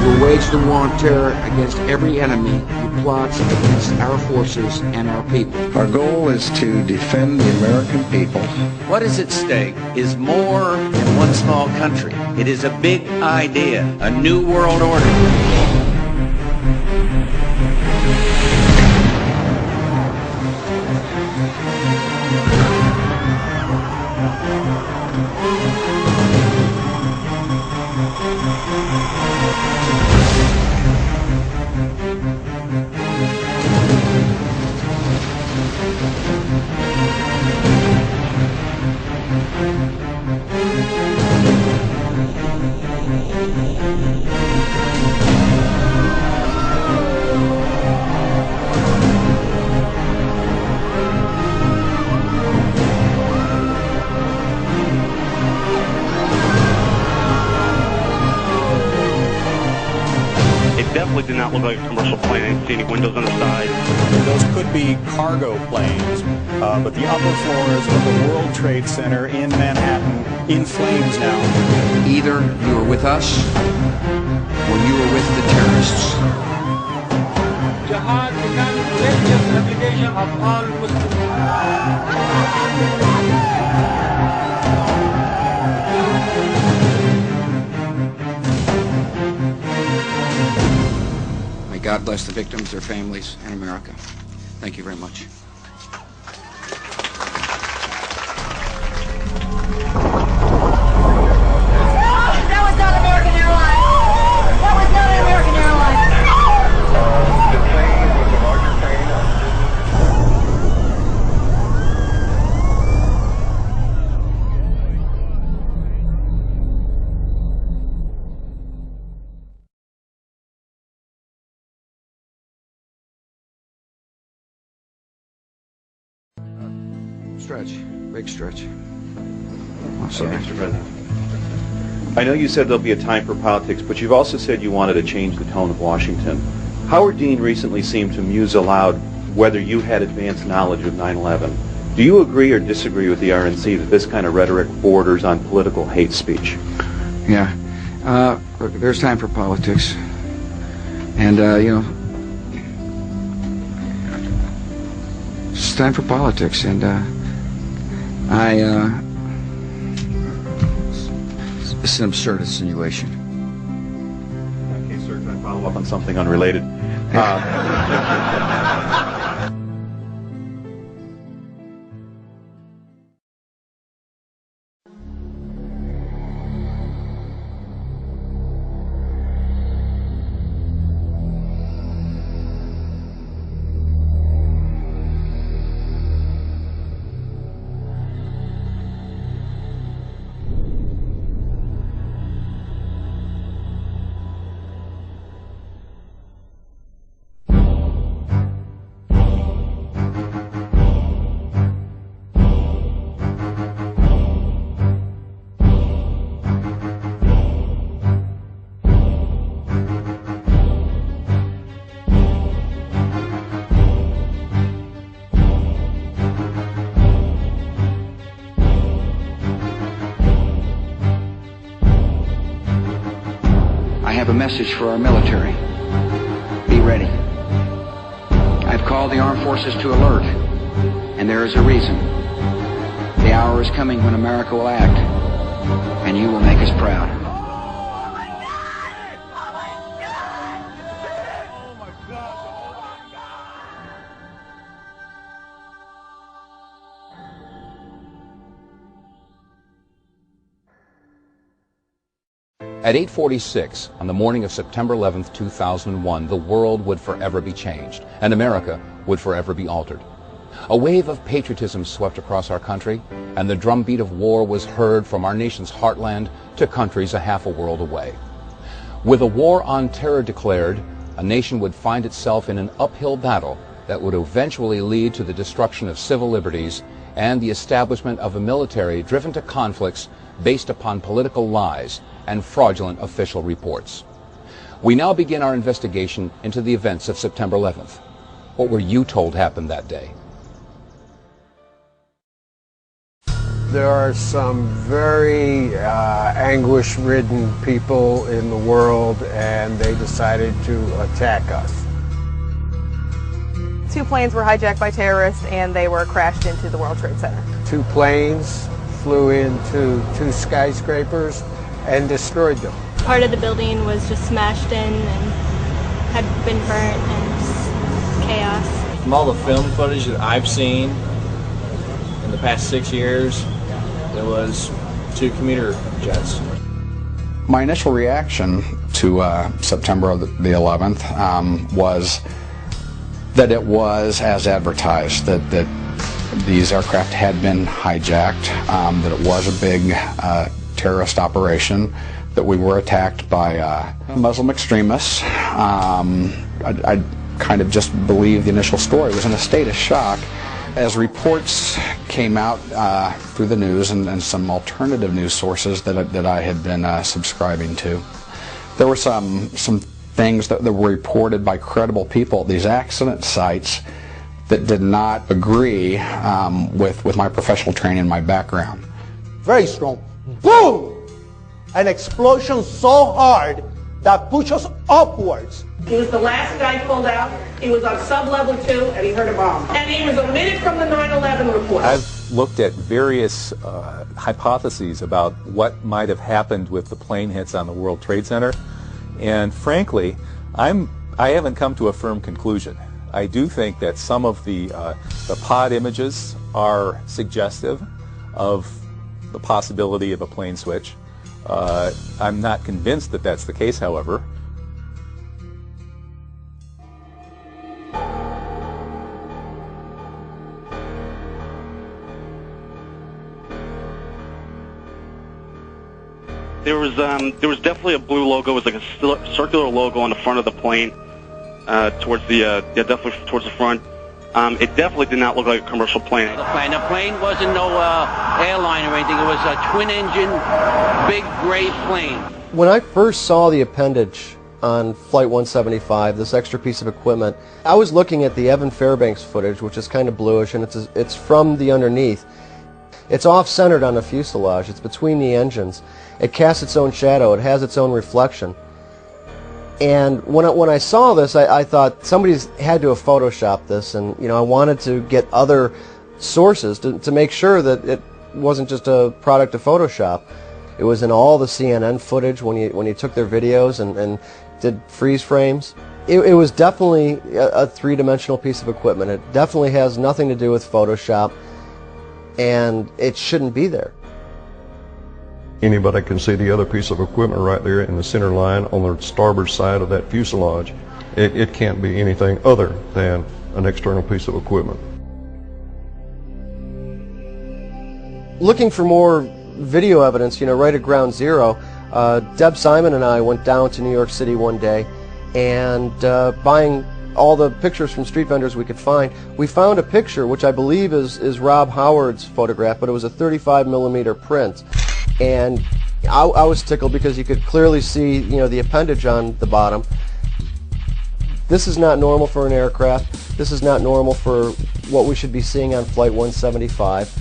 will wage the war on terror against every enemy who plots against our forces and our people. Our goal is to defend the American people. What is at stake is more than one small country. It is a big idea, a new world order. Definitely did not look like a commercial plane. I didn't see any windows on the side. Those could be cargo planes, but the upper floors of the World Trade Center in Manhattan in flames now. Either you are with us, or you are with the terrorists. Jihad becomes religious obligation of all Muslims. God bless the victims, their families, and America. Thank you very much. That was not American Airlines! That was not American Airlines! The plane was a larger plane. Stretch. Big stretch. I'm Sorry, sorry. Mr. President. I know you said there'll be a time for politics, but you've also said you wanted to change the tone of Washington. Howard Dean recently seemed to muse aloud whether you had advanced knowledge of 9/11. Do you agree or disagree with the RNC that this kind of rhetoric borders on political hate speech? Yeah. Look, there's time for politics. And, you know, it's time for politics. And, it's an absurd insinuation. Okay, sir, can I follow up on something unrelated? I have a message for our military. Be ready. I've called the armed forces to alert, and there is a reason. The hour is coming when America will act, and you will make us proud. At 8:46 on the morning of September 11th, 2001, the world would forever be changed, and America would forever be altered. A wave of patriotism swept across our country, and the drumbeat of war was heard from our nation's heartland to countries a half a world away. With a war on terror declared, a nation would find itself in an uphill battle that would eventually lead to the destruction of civil liberties and the establishment of a military driven to conflicts based upon political lies and fraudulent official reports. We now begin our investigation into the events of September 11th. What were you told happened that day? There are some very anguish-ridden people in the world, and they decided to attack us. 2 planes were hijacked by terrorists, and they were crashed into the World Trade Center. 2 planes flew into 2 skyscrapers and destroyed them. Part of the building was just smashed in and had been burnt, and just chaos. From all the film footage that I've seen in the past 6 years, there was 2 commuter jets. My initial reaction to September the 11th was that it was as advertised, that these aircraft had been hijacked, that it was a big terrorist operation, that we were attacked by Muslim extremists. I kind of just believed the initial story. Was in a state of shock. As reports came out through the news and some alternative news sources that I had been subscribing to, there were some things that were reported by credible people at these accident sites that did not agree with my professional training and my background. Very strong. Boom! An explosion so hard that pushed us upwards. He was the last guy pulled out. He was on sub-level 2, and he heard a bomb. And he was omitted from the 9/11 report. I've looked at various hypotheses about what might have happened with the plane hits on the World Trade Center, and frankly, I haven't come to a firm conclusion. I do think that some of the pod images are suggestive of the possibility of a plane switch. I'm not convinced that that's the case, however. There was definitely a blue logo. It was like a circular logo on the front of the plane, definitely towards the front. It definitely did not look like a commercial plane. The plane wasn't no airline or anything. It was a twin-engine, big gray plane. When I first saw the appendage on Flight 175, this extra piece of equipment, I was looking at the Evan Fairbanks footage, which is kind of bluish, and it's from the underneath. It's off-centered on the fuselage. It's between the engines. It casts its own shadow. It has its own reflection. And when I saw this, I thought somebody's had to have photoshopped this, and I wanted to get other sources to make sure that it wasn't just a product of Photoshop. It was in all the CNN footage when you took their videos and did freeze frames. It was definitely a three-dimensional piece of equipment. It definitely has nothing to do with Photoshop, and it shouldn't be there. Anybody can see the other piece of equipment right there in the center line on the starboard side of that fuselage. It can't be anything other than an external piece of equipment. Looking for more video evidence, right at ground zero, Deb Simon and I went down to New York City one day and buying all the pictures from street vendors we could find, we found a picture which I believe is Rob Howard's photograph, but it was a 35mm print. And I was tickled because you could clearly see, the appendage on the bottom. This is not normal for an aircraft. This is not normal for what we should be seeing on Flight 175.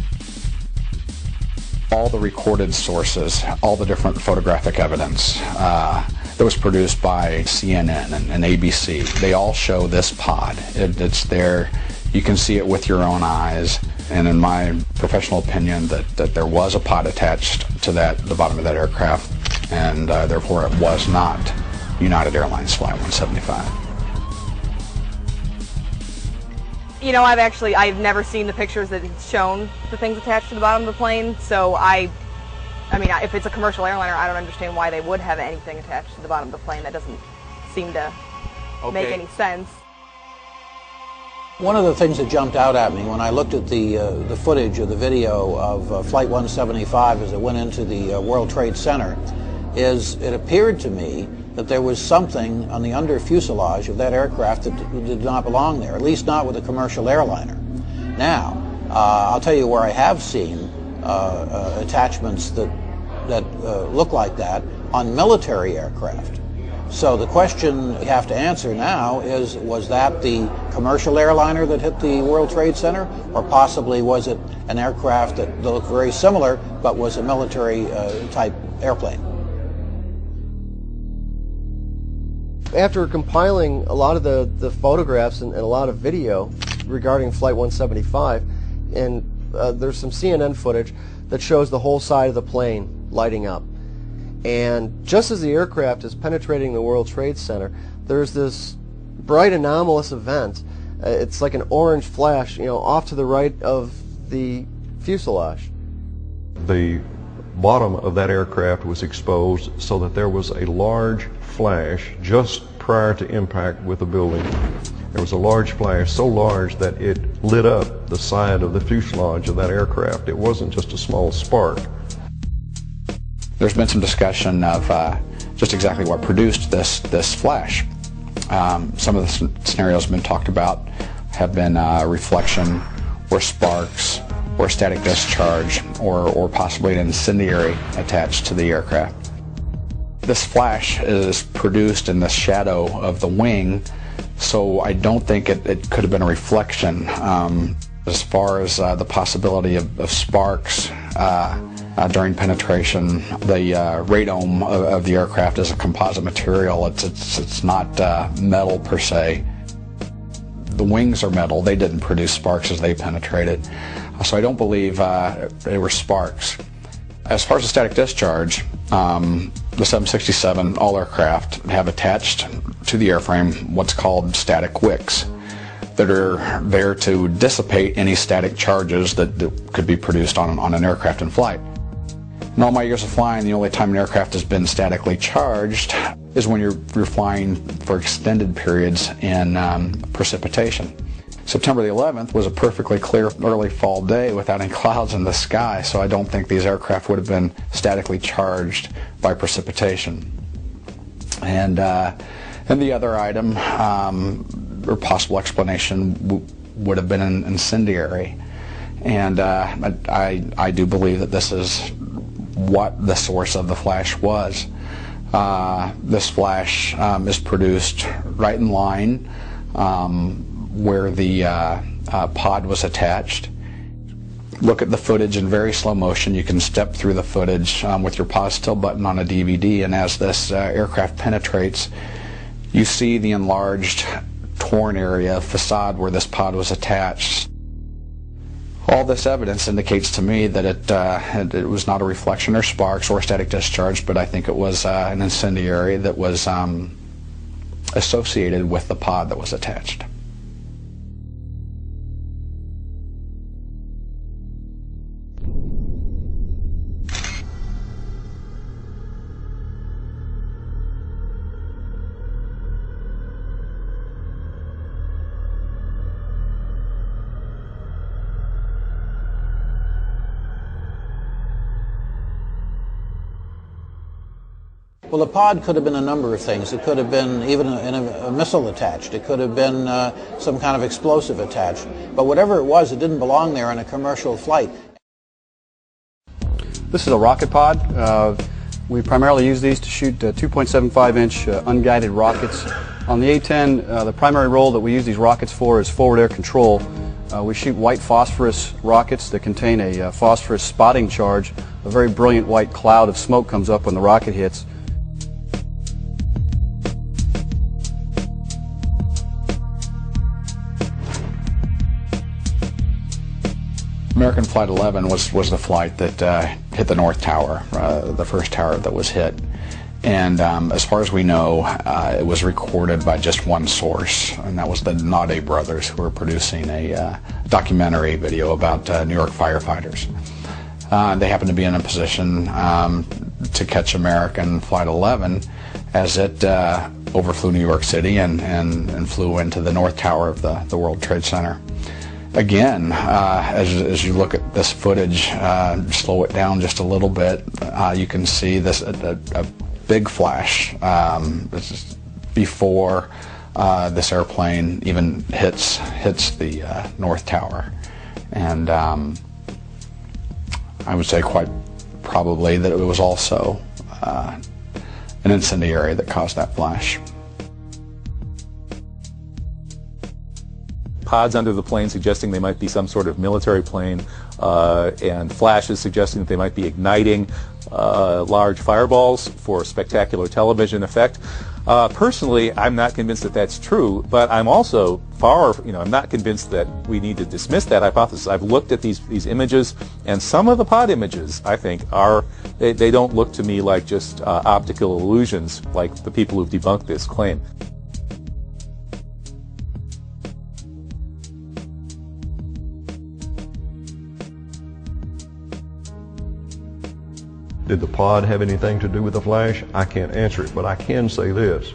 All the recorded sources, all the different photographic evidence that was produced by CNN and ABC, they all show this pod. It's there. You can see it with your own eyes. And in my professional opinion, that there was a pod attached to the bottom of that aircraft, and therefore it was not United Airlines Flight 175. I've never seen the pictures that it's shown the things attached to the bottom of the plane, so I mean, if it's a commercial airliner, I don't understand why they would have anything attached to the bottom of the plane. That doesn't seem to make any sense. One of the things that jumped out at me when I looked at the footage of the video of Flight 175 as it went into the World Trade Center is it appeared to me that there was something on the under fuselage of that aircraft that did not belong there, at least not with a commercial airliner. Now, I'll tell you where I have seen attachments that look like that on military aircraft. So the question you have to answer now is, was that the commercial airliner that hit the World Trade Center, or possibly was it an aircraft that looked very similar but was a military type airplane? After compiling a lot of the photographs and a lot of video regarding Flight 175, and there's some CNN footage that shows the whole side of the plane lighting up. And just as the aircraft is penetrating the World Trade Center, there's this bright anomalous event. It's like an orange flash, off to the right of the fuselage. The bottom of that aircraft was exposed so that there was a large flash just prior to impact with the building. There was a large flash, so large that it lit up the side of the fuselage of that aircraft. It wasn't just a small spark. There's been some discussion of just exactly what produced this flash. Some of the scenarios have been talked about have been reflection, or sparks, or static discharge, or possibly an incendiary attached to the aircraft. This flash is produced in the shadow of the wing, so I don't think it could have been a reflection. As far as the possibility of sparks during penetration, the radome of the aircraft is a composite material. It's not metal per se. The wings are metal. They didn't produce sparks as they penetrated, so I don't believe they were sparks. As far as the static discharge, the 767, all aircraft have attached to the airframe what's called static wicks that are there to dissipate any static charges that could be produced on an aircraft in flight. In all my years of flying, the only time an aircraft has been statically charged is when you're flying for extended periods in precipitation. September the 11th was a perfectly clear early fall day without any clouds in the sky, so I don't think these aircraft would have been statically charged by precipitation. And the other item, or possible explanation, would have been an incendiary. And I do believe that this is what the source of the flash was. This flash is produced right in line where the pod was attached. Look at the footage in very slow motion. You can step through the footage with your pause still button on a DVD, and as this aircraft penetrates, you see the enlarged torn area facade where this pod was attached. All this evidence indicates to me that it was not a reflection or sparks or static discharge, but I think it was an incendiary that was associated with the pod that was attached. Well, the pod could have been a number of things. It could have been even a missile attached. It could have been some kind of explosive attached. But whatever it was, it didn't belong there on a commercial flight. This is a rocket pod. We primarily use these to shoot 2.75-inch unguided rockets. On the A-10, the primary role that we use these rockets for is forward air control. We shoot white phosphorus rockets that contain a phosphorus spotting charge. A very brilliant white cloud of smoke comes up when the rocket hits. American Flight 11 was the flight that hit the North Tower, the first tower that was hit. And as far as we know, it was recorded by just one source, and that was the Naude brothers, who were producing a documentary video about New York firefighters. They happened to be in a position to catch American Flight 11 as it overflew New York City and flew into the North Tower of the World Trade Center. Again, as you look at this footage, slow it down just a little bit, you can see this a big flash before this airplane even hits the North Tower, and I would say quite probably that it was also an incendiary that caused that flash. Pods under the plane suggesting they might be some sort of military plane, and flashes suggesting that they might be igniting large fireballs for spectacular television effect. Personally, I'm not convinced that that's true, but I'm also I'm not convinced that we need to dismiss that hypothesis. I've looked at these images, and some of the pod images, I think, they don't look to me like just optical illusions like the people who've debunked this claim. Did the pod have anything to do with the flash? I can't answer it, but I can say this.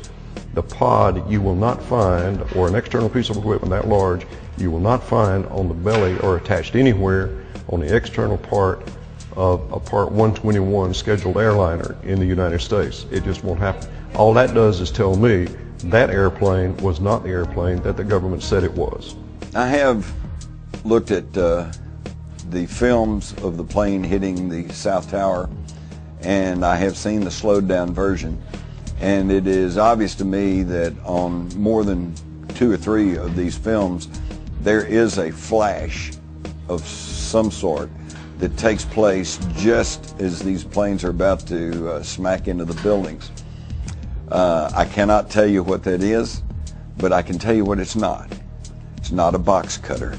The pod you will not find, or an external piece of equipment that large, you will not find on the belly or attached anywhere on the external part of a Part 121 scheduled airliner in the United States. It just won't happen. All that does is tell me that airplane was not the airplane that the government said it was. I have looked at the films of the plane hitting the South Tower, and I have seen the slowed down version, and it is obvious to me that on more than 2 or 3 of these films there is a flash of some sort that takes place just as these planes are about to smack into the buildings. I cannot tell you what that is, but I can tell you what it's not. It's not a box cutter.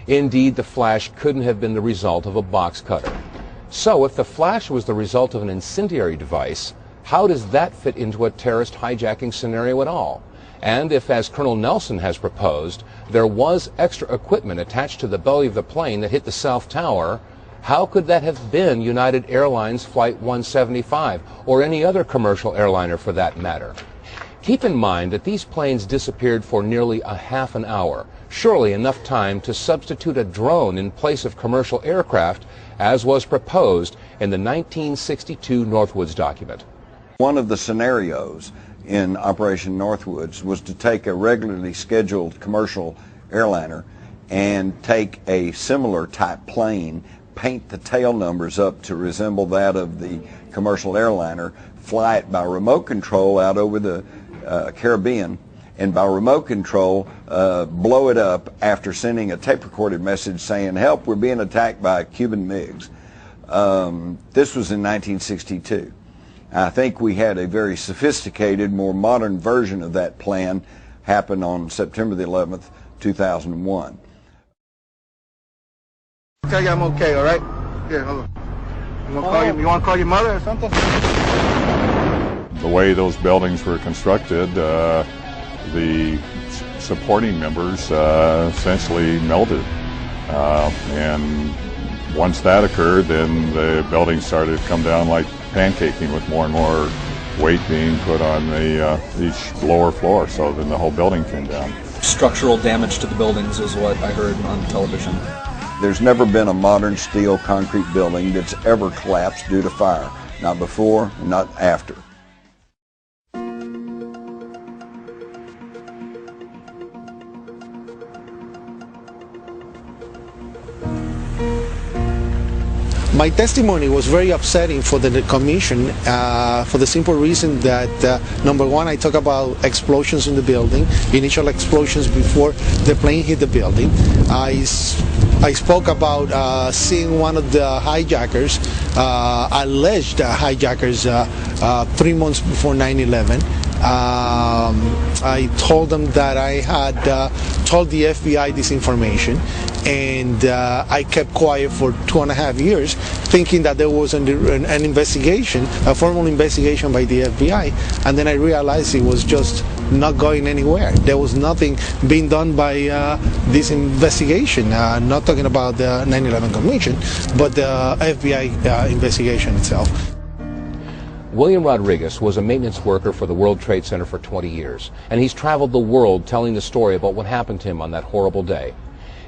Indeed, the flash couldn't have been the result of a box cutter. So if the flash was the result of an incendiary device, how does that fit into a terrorist hijacking scenario at all? And if, as Colonel Nelson has proposed, there was extra equipment attached to the belly of the plane that hit the South Tower, how could that have been United Airlines Flight 175 or any other commercial airliner for that matter? Keep in mind that these planes disappeared for nearly a half an hour, surely enough time to substitute a drone in place of commercial aircraft, as was proposed in the 1962 Northwoods document. One of the scenarios in Operation Northwoods was to take a regularly scheduled commercial airliner and take a similar type plane, paint the tail numbers up to resemble that of the commercial airliner, fly it by remote control out over the Caribbean, and by remote control blow it up after sending a tape recorded message saying, "Help, we're being attacked by Cuban MiGs." This was in 1962. I think we had a very sophisticated, more modern version of that plan happen on September the 11th, 2001. Tell you I'm okay, all right? Here, hold on. You want to call your mother or something? The way those buildings were constructed, the supporting members essentially melted. And once that occurred, then the buildings started to come down like pancaking, with more and more weight being put on each lower floor, so then the whole building came down. Structural damage to the buildings is what I heard on television. There's never been a modern steel concrete building that's ever collapsed due to fire. Not before, not after. My testimony was very upsetting for the commission for the simple reason that, number one, I talk about explosions in the building, initial explosions before the plane hit the building. I spoke about seeing one of the hijackers, alleged hijackers, 3 months before 9/11. I told them that I had told the FBI this information, and I kept quiet for 2.5 years, thinking that there was an investigation, a formal investigation by the FBI, and then I realized it was just not going anywhere. There was nothing being done by this investigation, not talking about the 9/11 Commission, but the FBI investigation itself. William Rodriguez was a maintenance worker for the World Trade Center for 20 years, and he's traveled the world telling the story about what happened to him on that horrible day.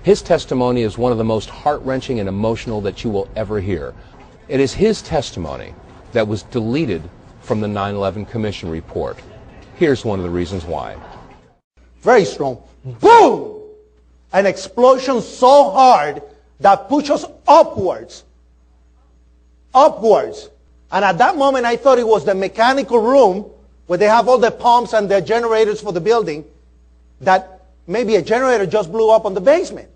His testimony is one of the most heart-wrenching and emotional that you will ever hear. It is his testimony that was deleted from the 9/11 Commission report. Here's one of the reasons why. Very strong. Boom! An explosion so hard that pushed us upwards. Upwards. And at that moment, I thought it was the mechanical room where they have all the pumps and the generators for the building, that maybe a generator just blew up on the basement.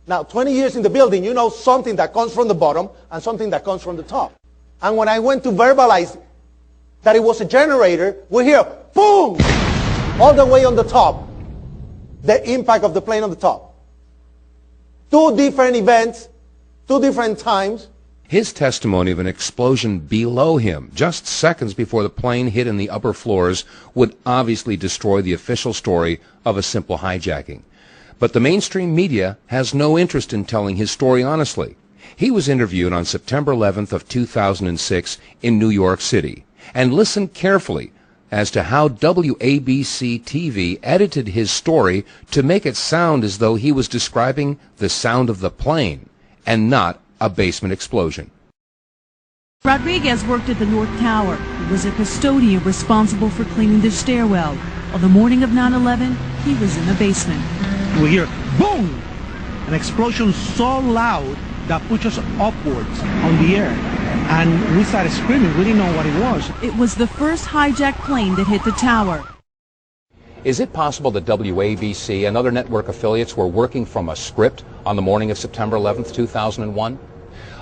Now, 20 years in the building, you know something that comes from the bottom and something that comes from the top. And when I went to verbalize that it was a generator, we hear, boom, all the way on the top. The impact of the plane on the top. 2 different events, 2 different times. His testimony of an explosion below him, just seconds before the plane hit in the upper floors, would obviously destroy the official story of a simple hijacking. But the mainstream media has no interest in telling his story honestly. He was interviewed on September 11th of 2006 in New York City. And listen carefully as to how WABC-TV edited his story to make it sound as though he was describing the sound of the plane and not a basement explosion. Rodriguez worked at the North Tower. He was a custodian responsible for cleaning the stairwell. On the morning of 9/11, he was in the basement. We hear boom! An explosion so loud that pushed us upwards on the air. And we started screaming. We didn't know what it was. It was the first hijacked plane that hit the tower. Is it possible that WABC and other network affiliates were working from a script on the morning of September 11th, 2001?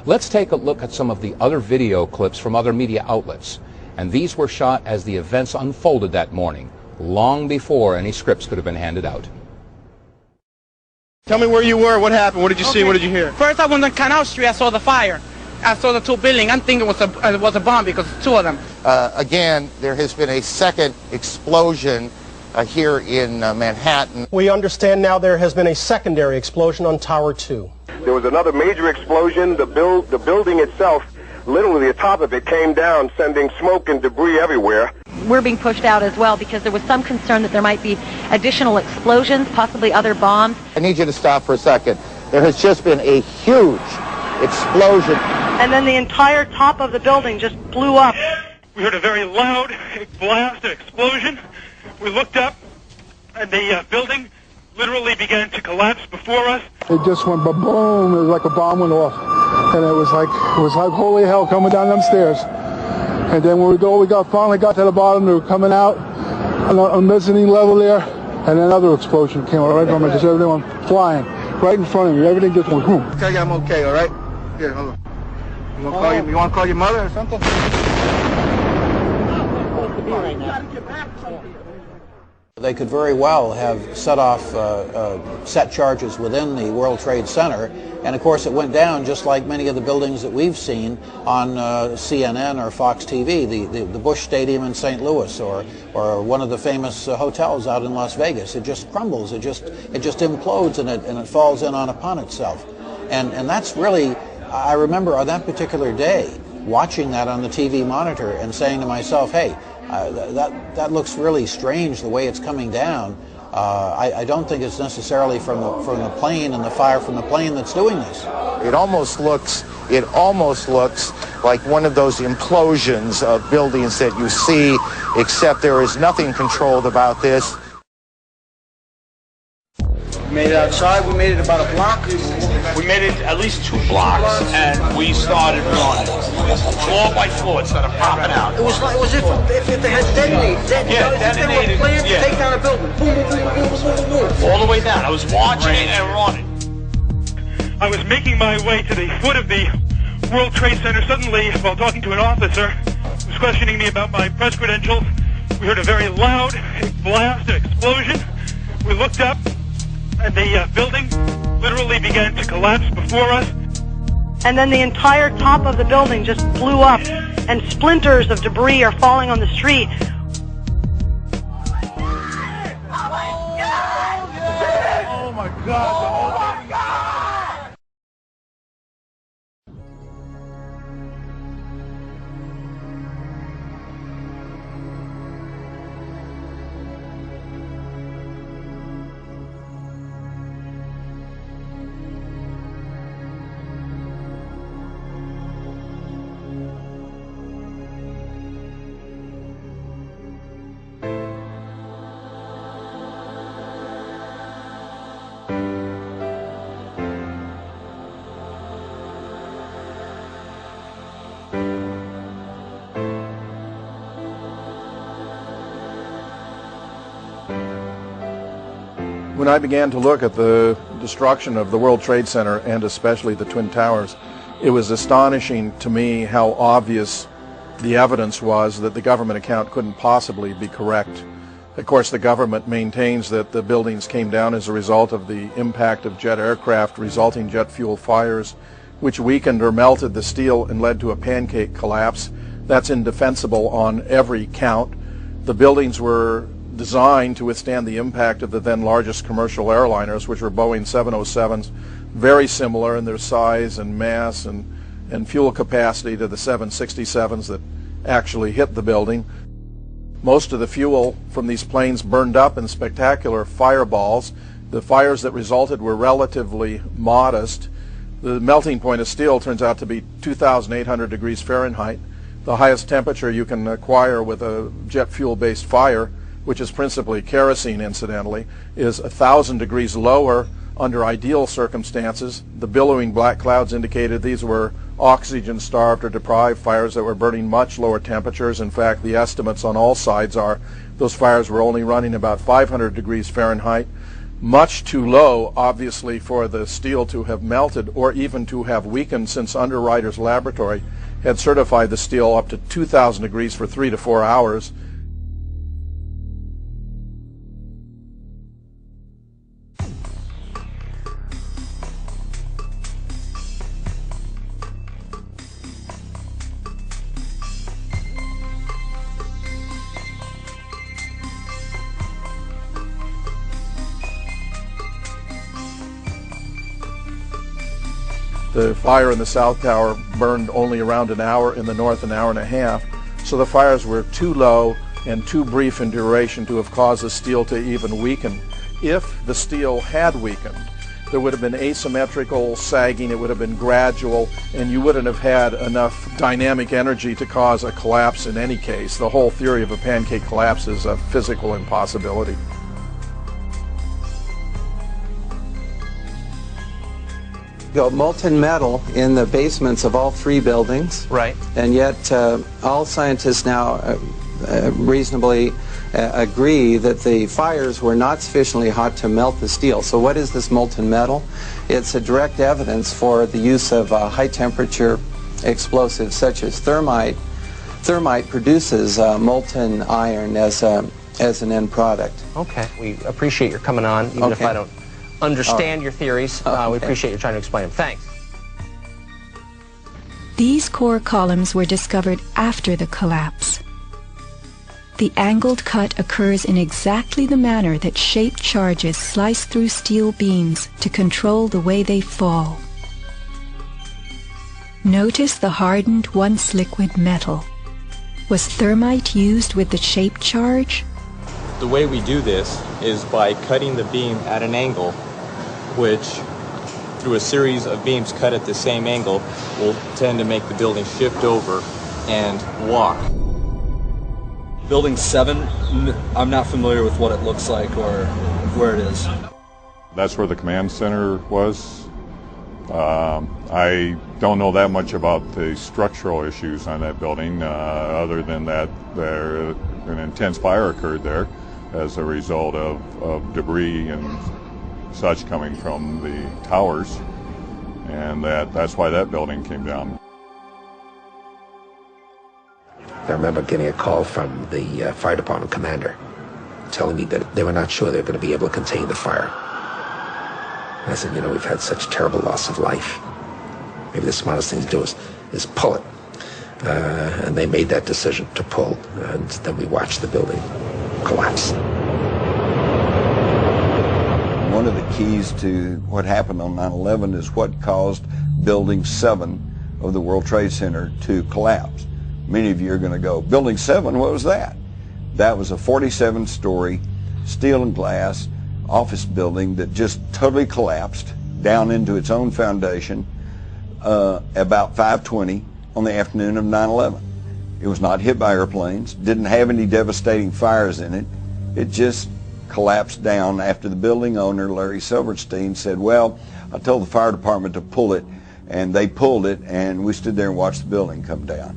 Let's take a look at some of the other video clips from other media outlets. And these were shot as the events unfolded that morning, long before any scripts could have been handed out. Tell me where you were, what happened, what did you see, what did you hear? First I went on Canal Street, I saw the fire. I saw the 2 buildings. I'm thinking it was a bomb because 2 of them. Again, there has been a second explosion here in Manhattan. We understand now there has been a secondary explosion on Tower 2. There was another major explosion. The building itself, literally the top of it came down, sending smoke and debris everywhere. We're being pushed out as well because there was some concern that there might be additional explosions, possibly other bombs. I need you to stop for a second. There has just been a huge explosion. And then the entire top of the building just blew up. We heard a very loud blast, an explosion. We looked up, and the building literally began to collapse before us. It just went ba-boom. It was like a bomb went off. And it was like holy hell coming down them stairs. And then when we finally got to the bottom, they were coming out on a mezzanine level there, and another explosion came right from it. Just everything went flying right in front of me. Everything just went boom. Tell you I'm okay, all right? Here, hold on. You want to call your mother or something? They could very well have set off set charges within the World Trade Center, and of course it went down just like many of the buildings that we've seen on CNN or Fox TV, the Bush Stadium in St. Louis, or one of the famous hotels out in Las Vegas. It just crumbles, it just implodes, and it falls in upon itself. And that's really, I remember on that particular day watching that on the TV monitor and saying to myself, hey, that looks really strange the way it's coming down. I don't think it's necessarily from the plane and the fire from the plane that's doing this. It almost looks like one of those implosions of buildings that you see, except there is nothing controlled about this. We made it outside. We made it about a block. We made it at least 2 blocks, and we started running. Floor by floor, it started popping out. It was if they had detonated. Detonated. They were planned to take down a building. Boom, boom, boom, boom, boom, boom, boom. All the way down. I was watching it and running. I was making my way to the foot of the World Trade Center. Suddenly, while talking to an officer who was questioning me about my press credentials, we heard a very loud blast, an explosion. We looked up, and the building literally began to collapse before us. And then the entire top of the building just blew up, and splinters of debris are falling on the street. Oh my God! When I began to look at the destruction of the World Trade Center and especially the Twin Towers, it was astonishing to me how obvious the evidence was that the government account couldn't possibly be correct. Of course, the government maintains that the buildings came down as a result of the impact of jet aircraft resulting jet fuel fires, which weakened or melted the steel and led to a pancake collapse. That's indefensible on every count. The buildings were designed to withstand the impact of the then largest commercial airliners, which were Boeing 707s, very similar in their size and mass and fuel capacity to the 767s that actually hit the building. Most of the fuel from these planes burned up in spectacular fireballs. The fires that resulted were relatively modest. The melting point of steel turns out to be 2,800 degrees Fahrenheit. The highest temperature you can acquire with a jet fuel-based fire, which is principally kerosene incidentally, is 1,000 degrees lower under ideal circumstances. The billowing black clouds indicated these were oxygen-starved or deprived fires that were burning much lower temperatures. In fact, the estimates on all sides are those fires were only running about 500 degrees Fahrenheit, much too low, obviously, for the steel to have melted or even to have weakened, since Underwriters Laboratory had certified the steel up to 2,000 degrees for 3 to 4 hours. The fire in the South Tower burned only around an hour, in the North an hour and a half, so the fires were too low and too brief in duration to have caused the steel to even weaken. If the steel had weakened, there would have been asymmetrical sagging, it would have been gradual, and you wouldn't have had enough dynamic energy to cause a collapse in any case. The whole theory of a pancake collapse is a physical impossibility. Molten metal in the basements of all three buildings. Right. And yet all scientists now reasonably agree that the fires were not sufficiently hot to melt the steel. So what is this molten metal? It's a direct evidence for the use of high temperature explosives such as thermite. Thermite produces molten iron as an end product. Okay. We appreciate your coming on, even if I don't understand your theories. We appreciate you trying to explain them. Thanks. These core columns were discovered after the collapse. The angled cut occurs in exactly the manner that shaped charges slice through steel beams to control the way they fall. Notice the hardened, once liquid metal. Was thermite used with the shaped charge? The way we do this is by cutting the beam at an angle, which through a series of beams cut at the same angle will tend to make the building shift over and walk. Building 7, I'm not familiar with what it looks like or where it is. That's where the command center was. I don't know that much about the structural issues on that building, other than that an intense fire occurred there as a result of debris and such coming from the towers, and that's why that building came down. I remember getting a call from the fire department commander telling me that they were not sure they were going to be able to contain the fire. And I said, you know, we've had such terrible loss of life. Maybe the smartest thing to do is pull it. And they made that decision to pull, and then we watched the building collapse. One of the keys to what happened on 9/11 is what caused Building 7 of the World Trade Center to collapse. Many of you are going to go, Building 7, what was that? That was a 47-story steel and glass office building that just totally collapsed down into its own foundation about 5:20 on the afternoon of 9/11. It was not hit by airplanes, didn't have any devastating fires in it. It just collapsed down after the building owner, Larry Silverstein, said, well, I told the fire department to pull it, and they pulled it, and we stood there and watched the building come down.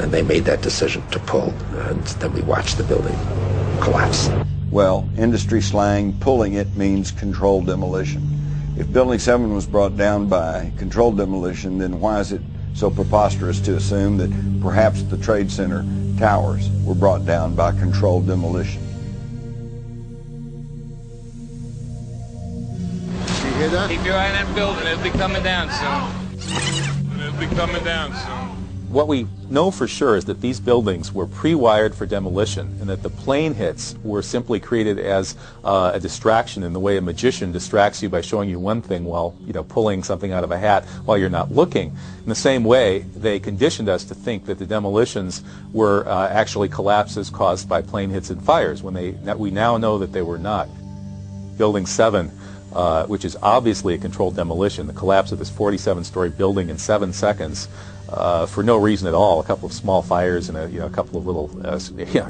And they made that decision to pull, and then we watched the building collapse. Well, industry slang, pulling it means controlled demolition. If Building 7 was brought down by controlled demolition, then why is it so preposterous to assume that perhaps the Trade Center towers were brought down by controlled demolition? You hear that? Keep your eye on that building. It'll be coming down soon. It'll be coming down soon. What we know for sure is that these buildings were pre-wired for demolition, and that the plane hits were simply created as a distraction in the way a magician distracts you by showing you one thing while pulling something out of a hat while you're not looking. In the same way, they conditioned us to think that the demolitions were actually collapses caused by plane hits and fires, when we now know that they were not. Building 7, which is obviously a controlled demolition, the collapse of this 47-story building in 7 seconds, for no reason at all, a couple of small fires and a couple of little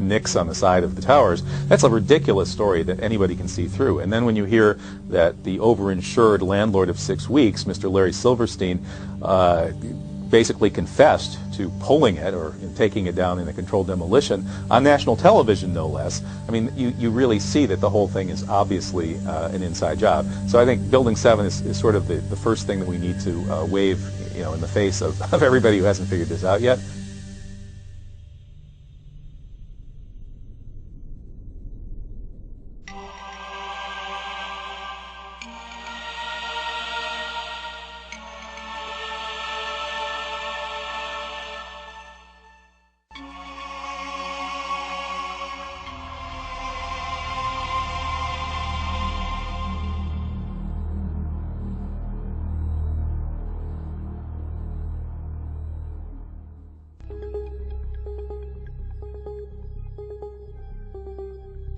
nicks on the side of the towers. That's a ridiculous story that anybody can see through. And then when you hear that the overinsured landlord of 6 weeks, Mr. Larry Silverstein, basically confessed to pulling it or taking it down in a controlled demolition on national television, no less. I mean, you really see that the whole thing is obviously an inside job. So I think Building 7 is sort of the first thing that we need to wave in the face of everybody who hasn't figured this out yet.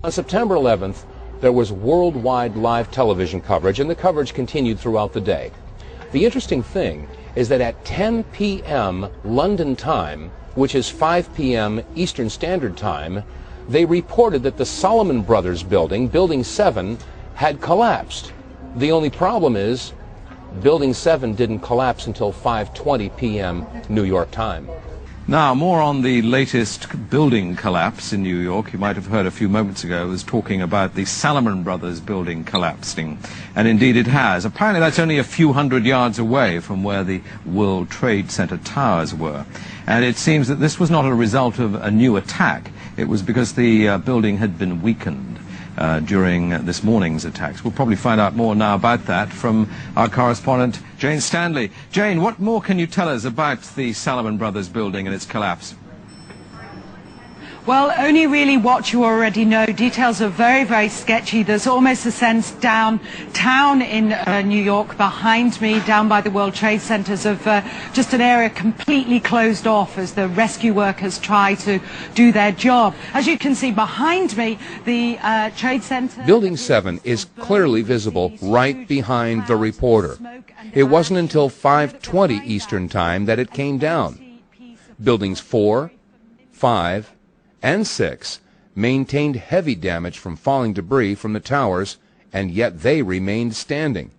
On September 11th, there was worldwide live television coverage, and the coverage continued throughout the day. The interesting thing is that at 10 p.m. London time, which is 5 p.m. Eastern Standard Time, they reported that the Salomon Brothers building, Building 7, had collapsed. The only problem is Building 7 didn't collapse until 5:20 p.m. New York time. Now, more on the latest building collapse in New York. You might have heard a few moments ago I was talking about the Salomon Brothers building collapsing. And indeed it has. Apparently that's only a few hundred yards away from where the World Trade Center towers were. And it seems that this was not a result of a new attack. It was because the building had been weakened during this morning's attacks. We'll probably find out more now about that from our correspondent, Jane Stanley. Jane, what more can you tell us about the Salomon Brothers building and its collapse? Well, only really what you already know. Details are very, very sketchy. There's almost a sense downtown in New York behind me, down by the World Trade Centers, of just an area completely closed off as the rescue workers try to do their job. As you can see behind me, the Trade Center... Building 7 is clearly visible right behind the reporter. It wasn't until 5:20 Eastern Time that it came down. Buildings 4, 5, and 6 maintained heavy damage from falling debris from the towers, and yet they remained standing.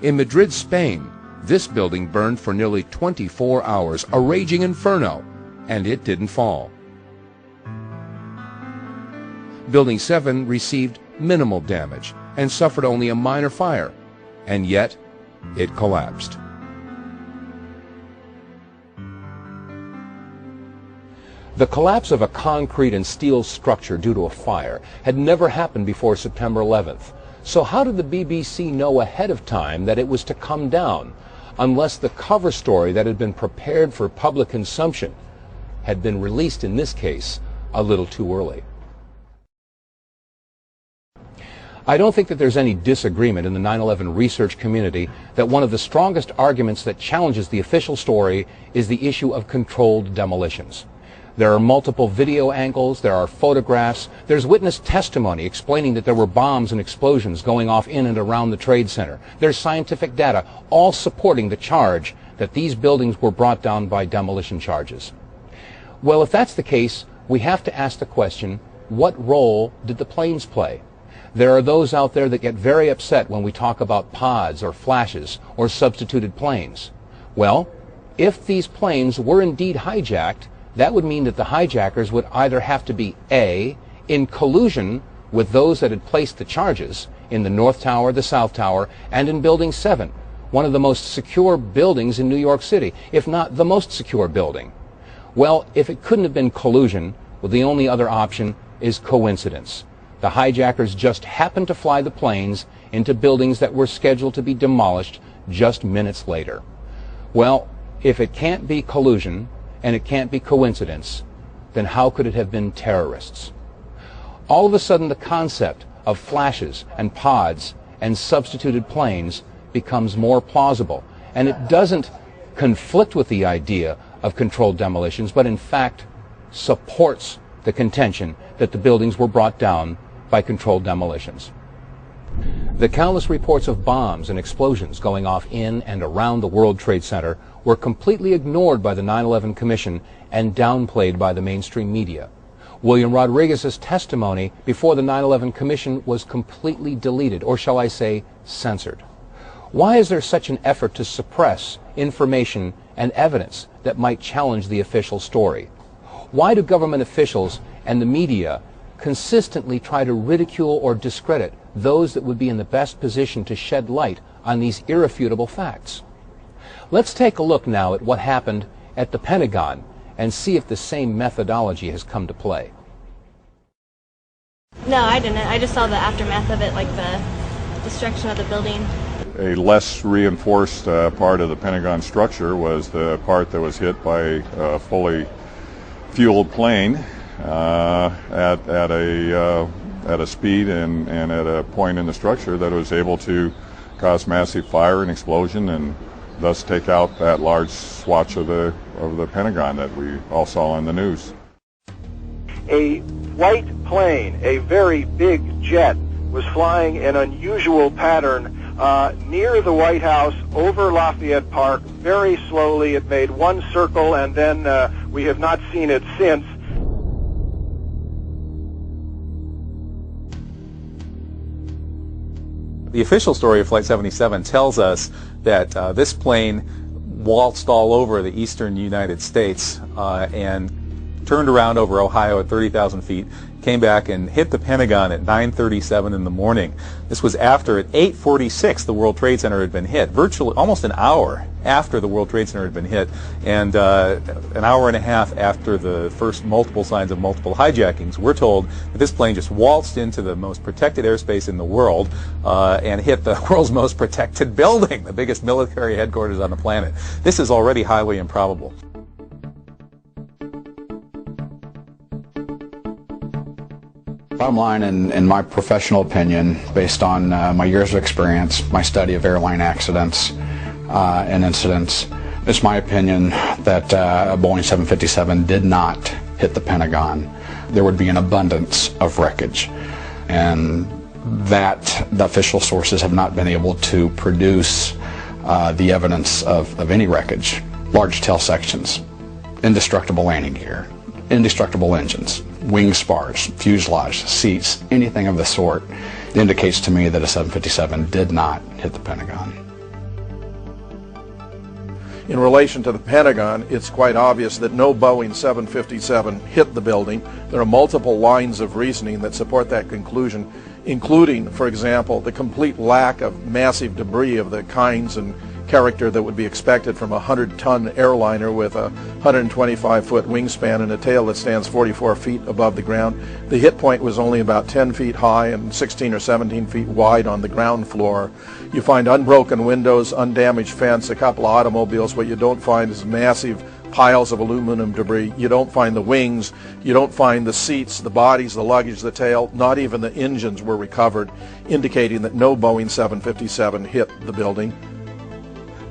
In Madrid, Spain, this building burned for nearly 24 hours, a raging inferno, and it didn't fall. Building 7 received minimal damage and suffered only a minor fire, and yet it collapsed. The collapse of a concrete and steel structure due to a fire had never happened before September 11th. So how did the BBC know ahead of time that it was to come down, unless the cover story that had been prepared for public consumption had been released, in this case, a little too early? I don't think that there's any disagreement in the 9/11 research community that one of the strongest arguments that challenges the official story is the issue of controlled demolitions. There are multiple video angles, there are photographs, there's witness testimony explaining that there were bombs and explosions going off in and around the Trade Center. There's scientific data, all supporting the charge that these buildings were brought down by demolition charges. Well, if that's the case, we have to ask the question, what role did the planes play? There are those out there that get very upset when we talk about pods or flashes or substituted planes. Well, if these planes were indeed hijacked, that would mean that the hijackers would either have to be A, in collusion with those that had placed the charges in the North Tower, the South Tower, and in Building 7, one of the most secure buildings in New York City, if not the most secure building. Well, if it couldn't have been collusion, well, the only other option is coincidence. The hijackers just happened to fly the planes into buildings that were scheduled to be demolished just minutes later. Well, if it can't be collusion and it can't be coincidence, then how could it have been terrorists? All of a sudden, the concept of flashes and pods and substituted planes becomes more plausible, and it doesn't conflict with the idea of controlled demolitions, but in fact supports the contention that the buildings were brought down by controlled demolitions. The countless reports of bombs and explosions going off in and around the World Trade Center were completely ignored by the 9/11 Commission and downplayed by the mainstream media. William Rodriguez's testimony before the 9/11 Commission was completely deleted, or shall I say, censored. Why is there such an effort to suppress information and evidence that might challenge the official story? Why do government officials and the media consistently try to ridicule or discredit those that would be in the best position to shed light on these irrefutable facts? Let's take a look now at what happened at the Pentagon and see if the same methodology has come to play. No, I didn't. I just saw the aftermath of it, like the destruction of the building. A less reinforced part of the Pentagon structure was the part that was hit by a fully fueled plane at a speed and at a point in the structure that was able to cause massive fire and explosion and thus take out that large swatch of the Pentagon that we all saw on the news. A white plane, a very big jet, was flying an unusual pattern near the White House over Lafayette Park very slowly. It made one circle and then we have not seen it since. The official story of Flight 77 tells us that this plane waltzed all over the eastern United States and turned around over Ohio at 30,000 feet, came back and hit the Pentagon at 9:37 in the morning. This was after at 8:46 the World Trade Center had been hit, virtually almost an hour after the World Trade Center had been hit, and an hour and a half after the first multiple signs of multiple hijackings. We're told that this plane just waltzed into the most protected airspace in the world and hit the world's most protected building, the biggest military headquarters on the planet. This is already highly improbable. Bottom line, in my professional opinion, based on my years of experience, my study of airline accidents and incidents, it's my opinion that a Boeing 757 did not hit the Pentagon. There would be an abundance of wreckage, and that the official sources have not been able to produce the evidence of any wreckage. Large tail sections, indestructible landing gear, indestructible engines, wing spars, fuselage, seats, anything of the sort indicates to me that a 757 did not hit the Pentagon. In relation to the Pentagon, it's quite obvious that no Boeing 757 hit the building. There are multiple lines of reasoning that support that conclusion, including, for example, the complete lack of massive debris of the kinds and character that would be expected from a 100-ton airliner with a 125-foot wingspan and a tail that stands 44 feet above the ground. The hit point was only about 10 feet high and 16 or 17 feet wide on the ground floor. You find unbroken windows, undamaged fence, a couple of automobiles. What you don't find is massive piles of aluminum debris. You don't find the wings. You don't find the seats, the bodies, the luggage, the tail. Not even the engines were recovered, indicating that no Boeing 757 hit the building.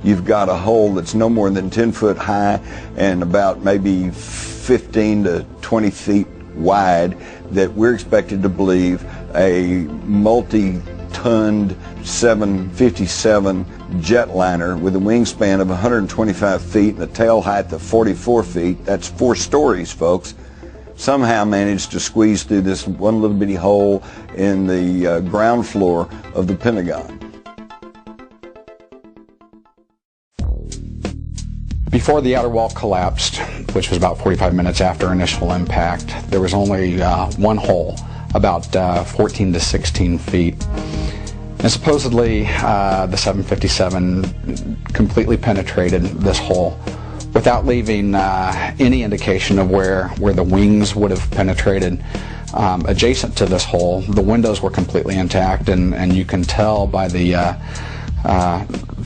You've got a hole that's no more than 10 foot high and about maybe 15 to 20 feet wide that we're expected to believe a multi-tonned 757 jetliner with a wingspan of 125 feet and a tail height of 44 feet, that's 4 stories, folks, somehow managed to squeeze through this one little bitty hole in the ground floor of the Pentagon. Before the outer wall collapsed, which was about 45 minutes after initial impact, there was only one hole, about 14 to 16 feet. And supposedly the 757 completely penetrated this hole without leaving any indication of where the wings would have penetrated. Adjacent to this hole, the windows were completely intact, and you can tell by the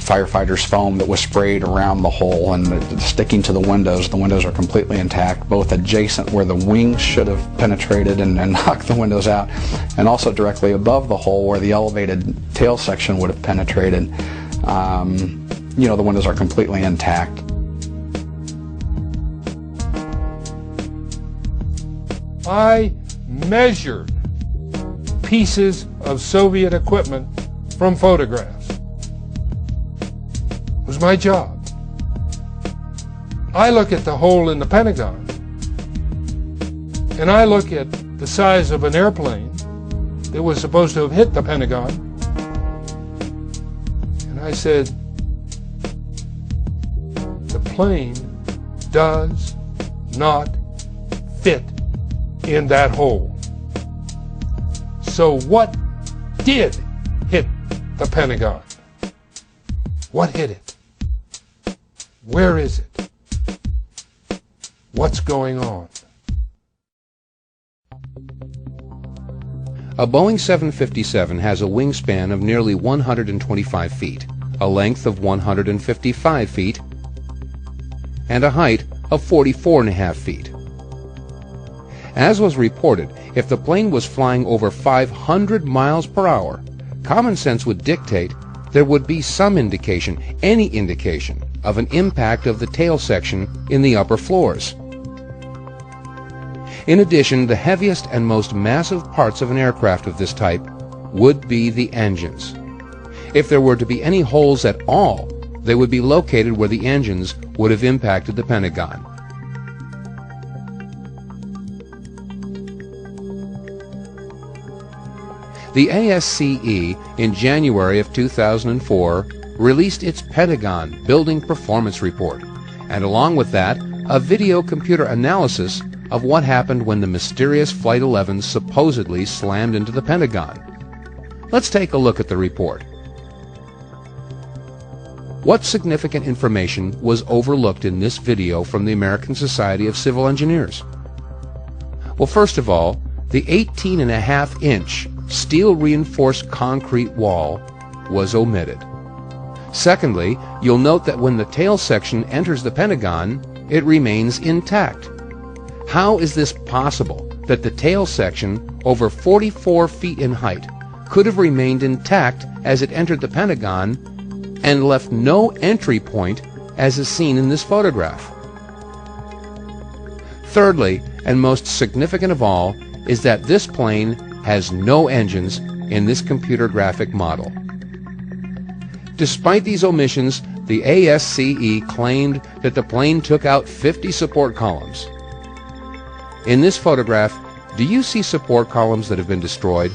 firefighters' foam that was sprayed around the hole and sticking to the windows. The windows are completely intact, both adjacent where the wings should have penetrated and knocked the windows out, and also directly above the hole where the elevated tail section would have penetrated. You know, the windows are completely intact. I measured pieces of Soviet equipment from photographs. It was my job. I look at the hole in the Pentagon, and I look at the size of an airplane that was supposed to have hit the Pentagon, and I said, the plane does not fit in that hole. So what did hit the Pentagon? What hit it? Where is it? What's going on? A Boeing 757 has a wingspan of nearly 125 feet, a length of 155 feet, and a height of 44.5 feet. As was reported, if the plane was flying over 500 miles per hour, common sense would dictate there would be some indication, any indication, of an impact of the tail section in the upper floors. In addition, the heaviest and most massive parts of an aircraft of this type would be the engines. If there were to be any holes at all, they would be located where the engines would have impacted the Pentagon. The ASCE in January of 2004 released its Pentagon Building Performance Report, and along with that, a video computer analysis of what happened when the mysterious Flight 11 supposedly slammed into the Pentagon. Let's take a look at the report. What significant information was overlooked in this video from the American Society of Civil Engineers? Well, first of all, the 18.5-inch steel-reinforced concrete wall was omitted. Secondly, you'll note that when the tail section enters the Pentagon, it remains intact. How is this possible that the tail section, over 44 feet in height, could have remained intact as it entered the Pentagon and left no entry point as is seen in this photograph? Thirdly, and most significant of all, is that this plane has no engines in this computer graphic model. Despite these omissions, the ASCE claimed that the plane took out 50 support columns. In this photograph, do you see support columns that have been destroyed?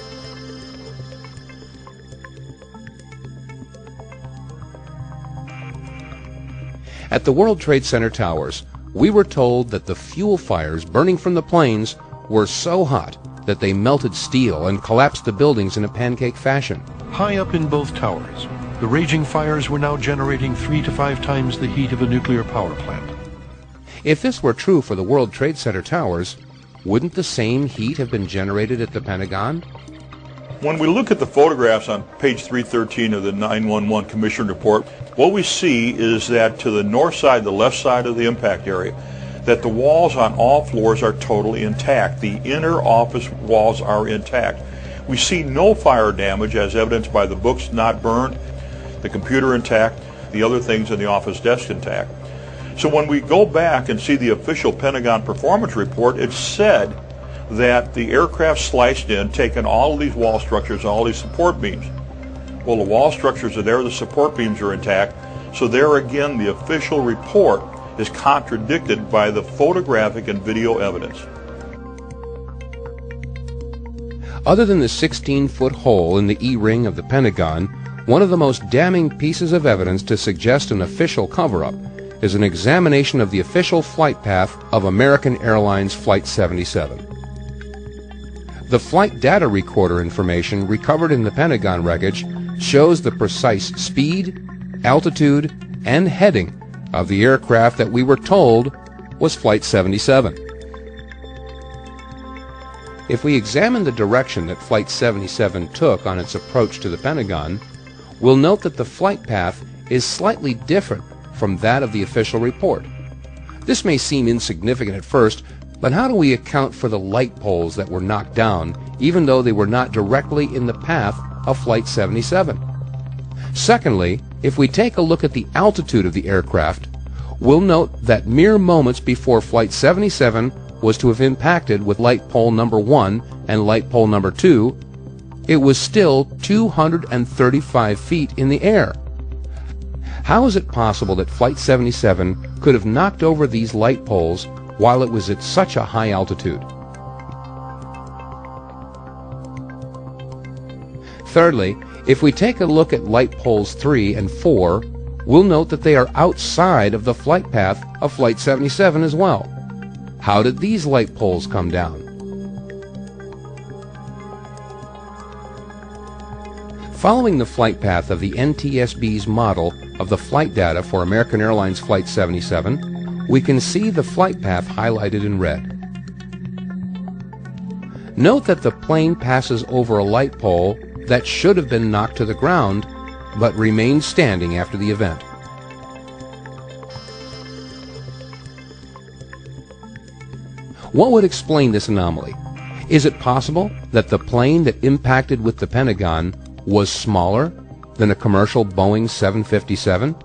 At the World Trade Center towers, we were told that the fuel fires burning from the planes were so hot that they melted steel and collapsed the buildings in a pancake fashion. High up in both towers, the raging fires were now generating 3 to 5 times the heat of a nuclear power plant. If this were true for the World Trade Center towers, wouldn't the same heat have been generated at the Pentagon? When we look at the photographs on page 313 of the 911 Commission report, what we see is that to the north side, the left side of the impact area, that the walls on all floors are totally intact. The inner office walls are intact. We see no fire damage as evidenced by the books not burned, the computer intact, the other things in the office desk intact. So when we go back and see the official Pentagon performance report, it said that the aircraft sliced in, taken all of these wall structures, all these support beams. Well, the wall structures are there, the support beams are intact, so there again the official report is contradicted by the photographic and video evidence. Other than the 16-foot hole in the E-ring of the Pentagon, one of the most damning pieces of evidence to suggest an official cover-up is an examination of the official flight path of American Airlines Flight 77. The flight data recorder information recovered in the Pentagon wreckage shows the precise speed, altitude, and heading of the aircraft that we were told was Flight 77. If we examine the direction that Flight 77 took on its approach to the Pentagon, we'll note that the flight path is slightly different from that of the official report. This may seem insignificant at first, but how do we account for the light poles that were knocked down, even though they were not directly in the path of Flight 77? Secondly, if we take a look at the altitude of the aircraft, we'll note that mere moments before Flight 77 was to have impacted with light pole number 1 and light pole number 2, it was still 235 feet in the air. How is it possible that Flight 77 could have knocked over these light poles while it was at such a high altitude? Thirdly, if we take a look at light poles 3 and 4, we'll note that they are outside of the flight path of Flight 77 as well. How did these light poles come down? Following the flight path of the NTSB's model of the flight data for American Airlines Flight 77, we can see the flight path highlighted in red. Note that the plane passes over a light pole that should have been knocked to the ground, but remained standing after the event. What would explain this anomaly? Is it possible that the plane that impacted with the Pentagon was smaller than a commercial Boeing 757?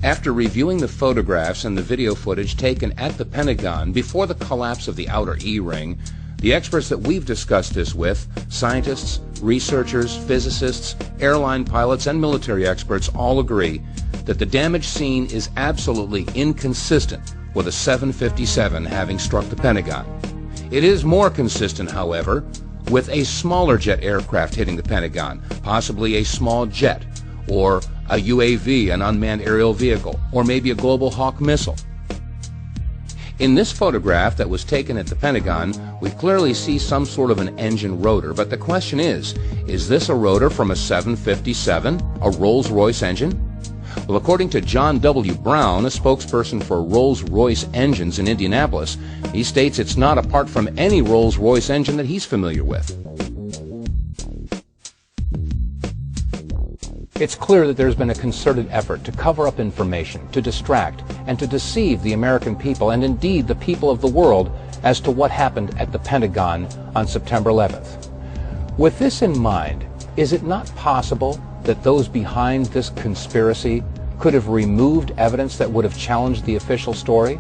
After reviewing the photographs and the video footage taken at the Pentagon before the collapse of the outer E-ring, the experts that we've discussed this with, scientists, researchers, physicists, airline pilots, and military experts all agree that the damage seen is absolutely inconsistent with a 757 having struck the Pentagon. It is more consistent, however, with a smaller jet aircraft hitting the Pentagon, possibly a small jet, or a UAV, an unmanned aerial vehicle, or maybe a Global Hawk missile. In this photograph that was taken at the Pentagon, we clearly see some sort of an engine rotor, but the question is this a rotor from a 757, a Rolls-Royce engine? Well, according to John W. Brown, a spokesperson for Rolls-Royce Engines in Indianapolis, he states it's not apart from any Rolls-Royce engine that he's familiar with. It's clear that there's been a concerted effort to cover up information, to distract, and to deceive the American people, and indeed the people of the world, as to what happened at the Pentagon on September 11th. With this in mind, is it not possible that those behind this conspiracy could have removed evidence that would have challenged the official story?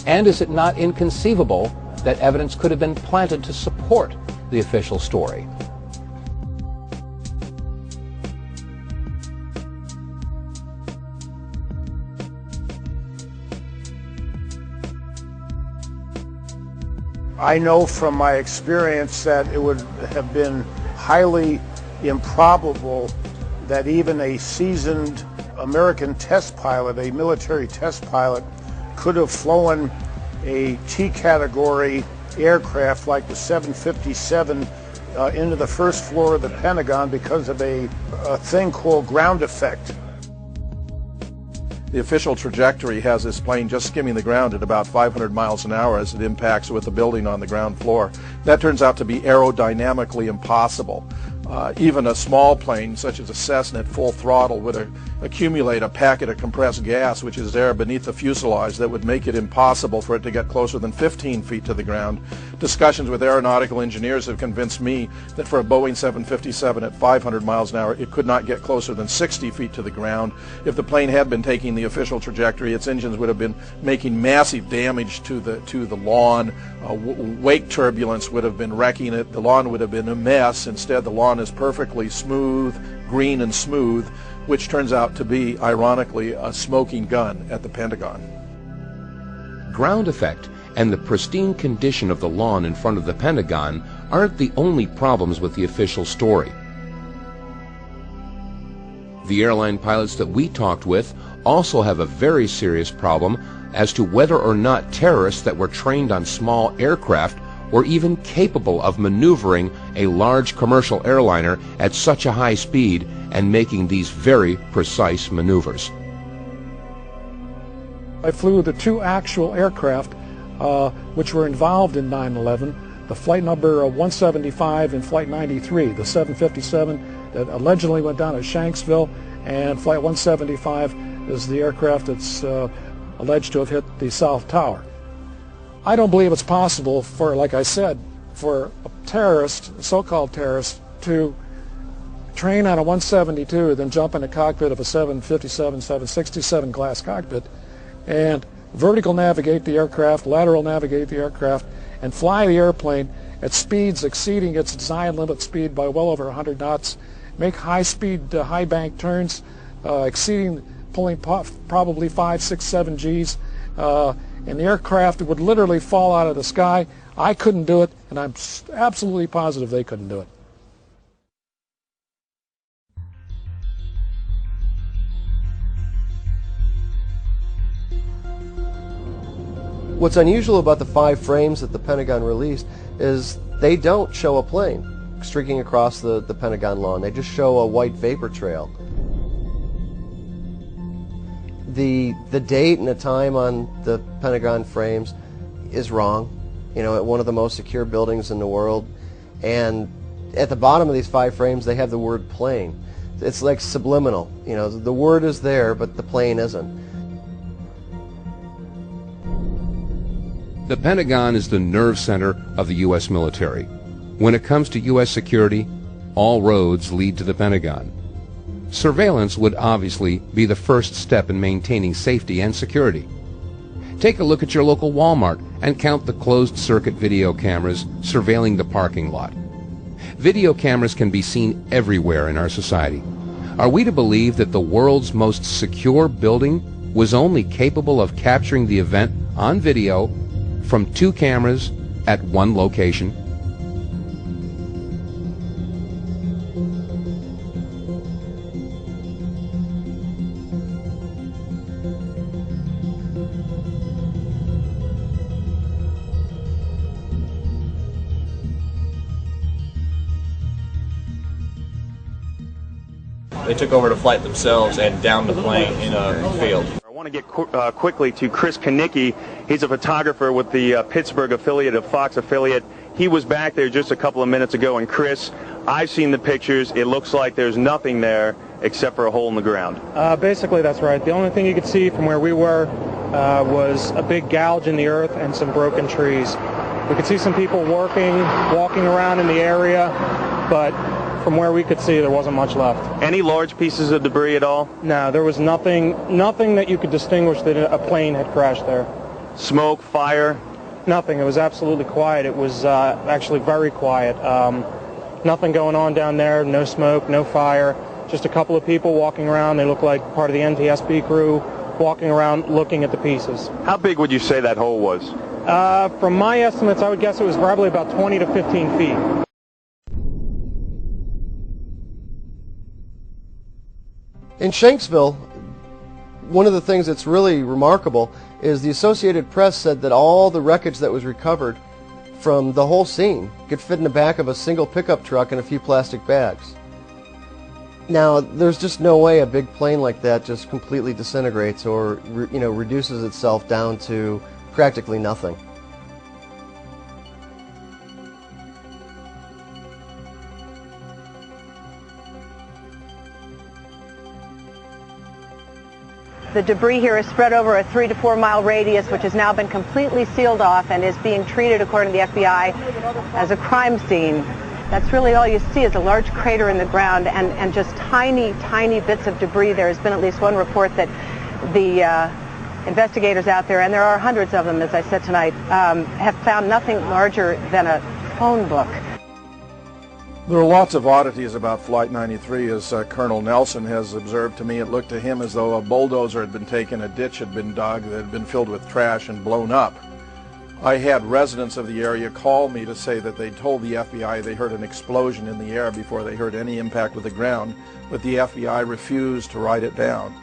And is it not inconceivable that evidence could have been planted to support the official story? I know from my experience that it would have been highly improbable that even a seasoned American test pilot, a military test pilot, could have flown a T-category aircraft like the 757 into the first floor of the Pentagon because of a thing called ground effect. The official trajectory has this plane just skimming the ground at about 500 miles an hour as it impacts with the building on the ground floor. That turns out to be aerodynamically impossible. Even a small plane, such as a Cessna at full throttle, would accumulate a packet of compressed gas, which is there beneath the fuselage, that would make it impossible for it to get closer than 15 feet to the ground. Discussions with aeronautical engineers have convinced me that for a Boeing 757 at 500 miles an hour, it could not get closer than 60 feet to the ground. If the plane had been taking the official trajectory, its engines would have been making massive damage to the lawn. Wake turbulence would have been wrecking it. The lawn would have been a mess. Instead, the lawn is perfectly smooth, green and smooth, which turns out to be, ironically, a smoking gun at the Pentagon. Ground effect and the pristine condition of the lawn in front of the Pentagon aren't the only problems with the official story. The airline pilots that we talked with also have a very serious problem as to whether or not terrorists that were trained on small aircraft were even capable of maneuvering a large commercial airliner at such a high speed and making these very precise maneuvers. I flew the two actual aircraft which were involved in 9/11, the flight number 175 and flight 93, the 757 that allegedly went down at Shanksville, and flight 175 is the aircraft that's alleged to have hit the South Tower. I don't believe it's possible for, like I said, for a terrorist, a so-called terrorist, to train on a 172, then jump in the cockpit of a 757, 767 glass cockpit, and vertical navigate the aircraft, lateral navigate the aircraft, and fly the airplane at speeds exceeding its design limit speed by well over 100 knots, make high-speed, high-bank turns, pulling probably 5, 6, 7 Gs, and the aircraft would literally fall out of the sky. I couldn't do it, and I'm absolutely positive they couldn't do it. What's unusual about the 5 frames that the Pentagon released is they don't show a plane streaking across the Pentagon lawn. They just show a white vapor trail. The date and the time on the Pentagon frames is wrong. You know, at one of the most secure buildings in the world, and at the bottom of these 5 frames they have the word plane. It's like subliminal. You know, the word is there, but the plane isn't. The Pentagon is the nerve center of the U.S. military. When it comes to U.S. security, all roads lead to the Pentagon. Surveillance would obviously be the first step in maintaining safety and security. Take a look at your local Walmart and count the closed-circuit video cameras surveilling the parking lot. Video cameras can be seen everywhere in our society. Are we to believe that the world's most secure building was only capable of capturing the event on video from 2 cameras at one location? They took over the flight themselves and downed the plane in a field. I want to get quickly to Chris Kanicki. He's a photographer with the Pittsburgh affiliate of Fox affiliate. He was back there just a couple of minutes ago, and Chris, I've seen the pictures. It looks like there's nothing there except for a hole in the ground. Basically, that's right. The only thing you could see from where we were was a big gouge in the earth and some broken trees. We could see some people walking around in the area, but from where we could see, there wasn't much left. Any large pieces of debris at all? No, there was nothing that you could distinguish that a plane had crashed there. Smoke, fire? Nothing. It was absolutely quiet. It was actually very quiet. Nothing going on down there, no smoke, no fire, just a couple of people walking around. They look like part of the NTSB crew walking around looking at the pieces. How big would you say that hole was? From my estimates, I would guess it was probably about 20 to 15 feet. In Shanksville, one of the things that's really remarkable is the Associated Press said that all the wreckage that was recovered from the whole scene could fit in the back of a single pickup truck and a few plastic bags. Now, there's just no way a big plane like that just completely disintegrates or reduces itself down to practically nothing. The debris here is spread over a 3 to 4 mile radius, which has now been completely sealed off and is being treated, according to the FBI, as a crime scene. That's really all you see is a large crater in the ground and just tiny, tiny bits of debris. There has been at least one report that the investigators out there, and there are hundreds of them, as I said tonight, have found nothing larger than a phone book. There are lots of oddities about Flight 93. As Colonel Nelson has observed to me, it looked to him as though a bulldozer had been taken, a ditch had been dug that had been filled with trash and blown up. I had residents of the area call me to say that they told the FBI they heard an explosion in the air before they heard any impact with the ground, but the FBI refused to write it down.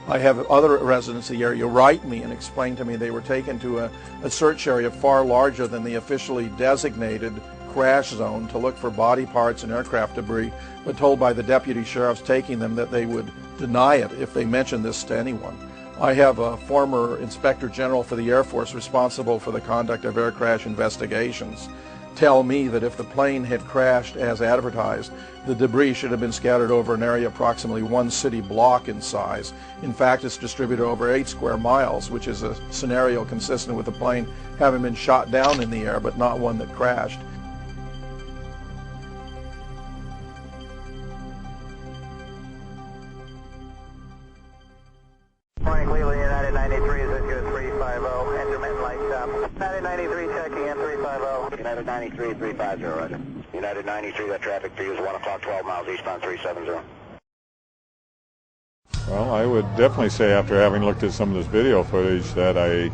I have other residents of the area write me and explain to me they were taken to a search area far larger than the officially designated crash zone to look for body parts and aircraft debris, but told by the deputy sheriffs taking them that they would deny it if they mentioned this to anyone. I have a former Inspector General for the Air Force responsible for the conduct of air crash investigations tell me that if the plane had crashed as advertised, the debris should have been scattered over an area approximately 1 city block in size. In fact, it's distributed over 8 square miles, which is a scenario consistent with the plane having been shot down in the air, but not one that crashed. Morning, Cleveland, United 93 is at good 350. Intermittent light stop. United 93 checking in 350. United 93 350, roger. United 93, that traffic for you is 1 o'clock 12 miles eastbound 370. Well, I would definitely say after having looked at some of this video footage that I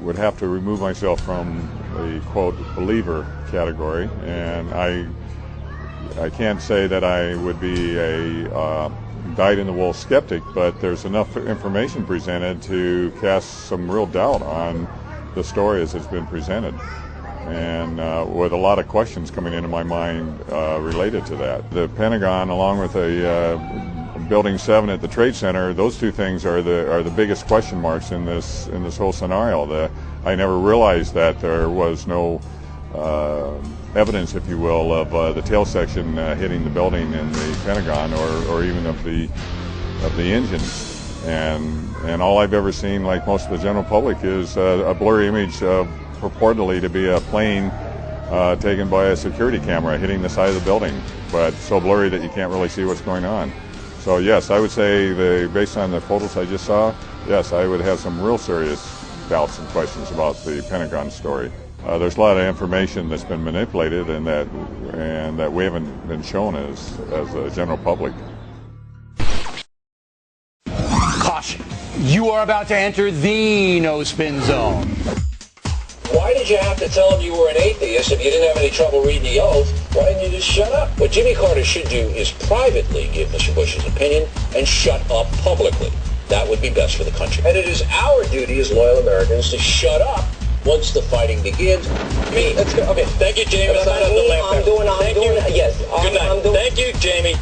would have to remove myself from the quote believer category, and I can't say that I would be a dyed-in-the-wool skeptic, but there's enough information presented to cast some real doubt on the story as it's been presented, and with a lot of questions coming into my mind related to that. The Pentagon, along with Building 7 at the Trade Center, those two things are the biggest question marks in this whole scenario. I never realized that there was no evidence, if you will, of the tail section hitting the building in the Pentagon, or even of the engines. And all I've ever seen, like most of the general public, is a blurry image of purportedly to be a plane taken by a security camera hitting the side of the building, but so blurry that you can't really see what's going on. So yes, I would say, based on the photos I just saw, yes, I would have some real serious doubts and questions about the Pentagon story. There's a lot of information that's been manipulated and that we haven't been shown as a general public. Caution. You are about to enter the no-spin zone. Why did you have to tell him you were an atheist if you didn't have any trouble reading the oath? Why didn't you just shut up? What Jimmy Carter should do is privately give Mr. Bush's opinion and shut up publicly. That would be best for the country. And it is our duty as loyal Americans to shut up once the fighting begins. Me. Let's go. Okay. Thank you, Jamie. I'm doing yes. Good night. Thank you, Jamie.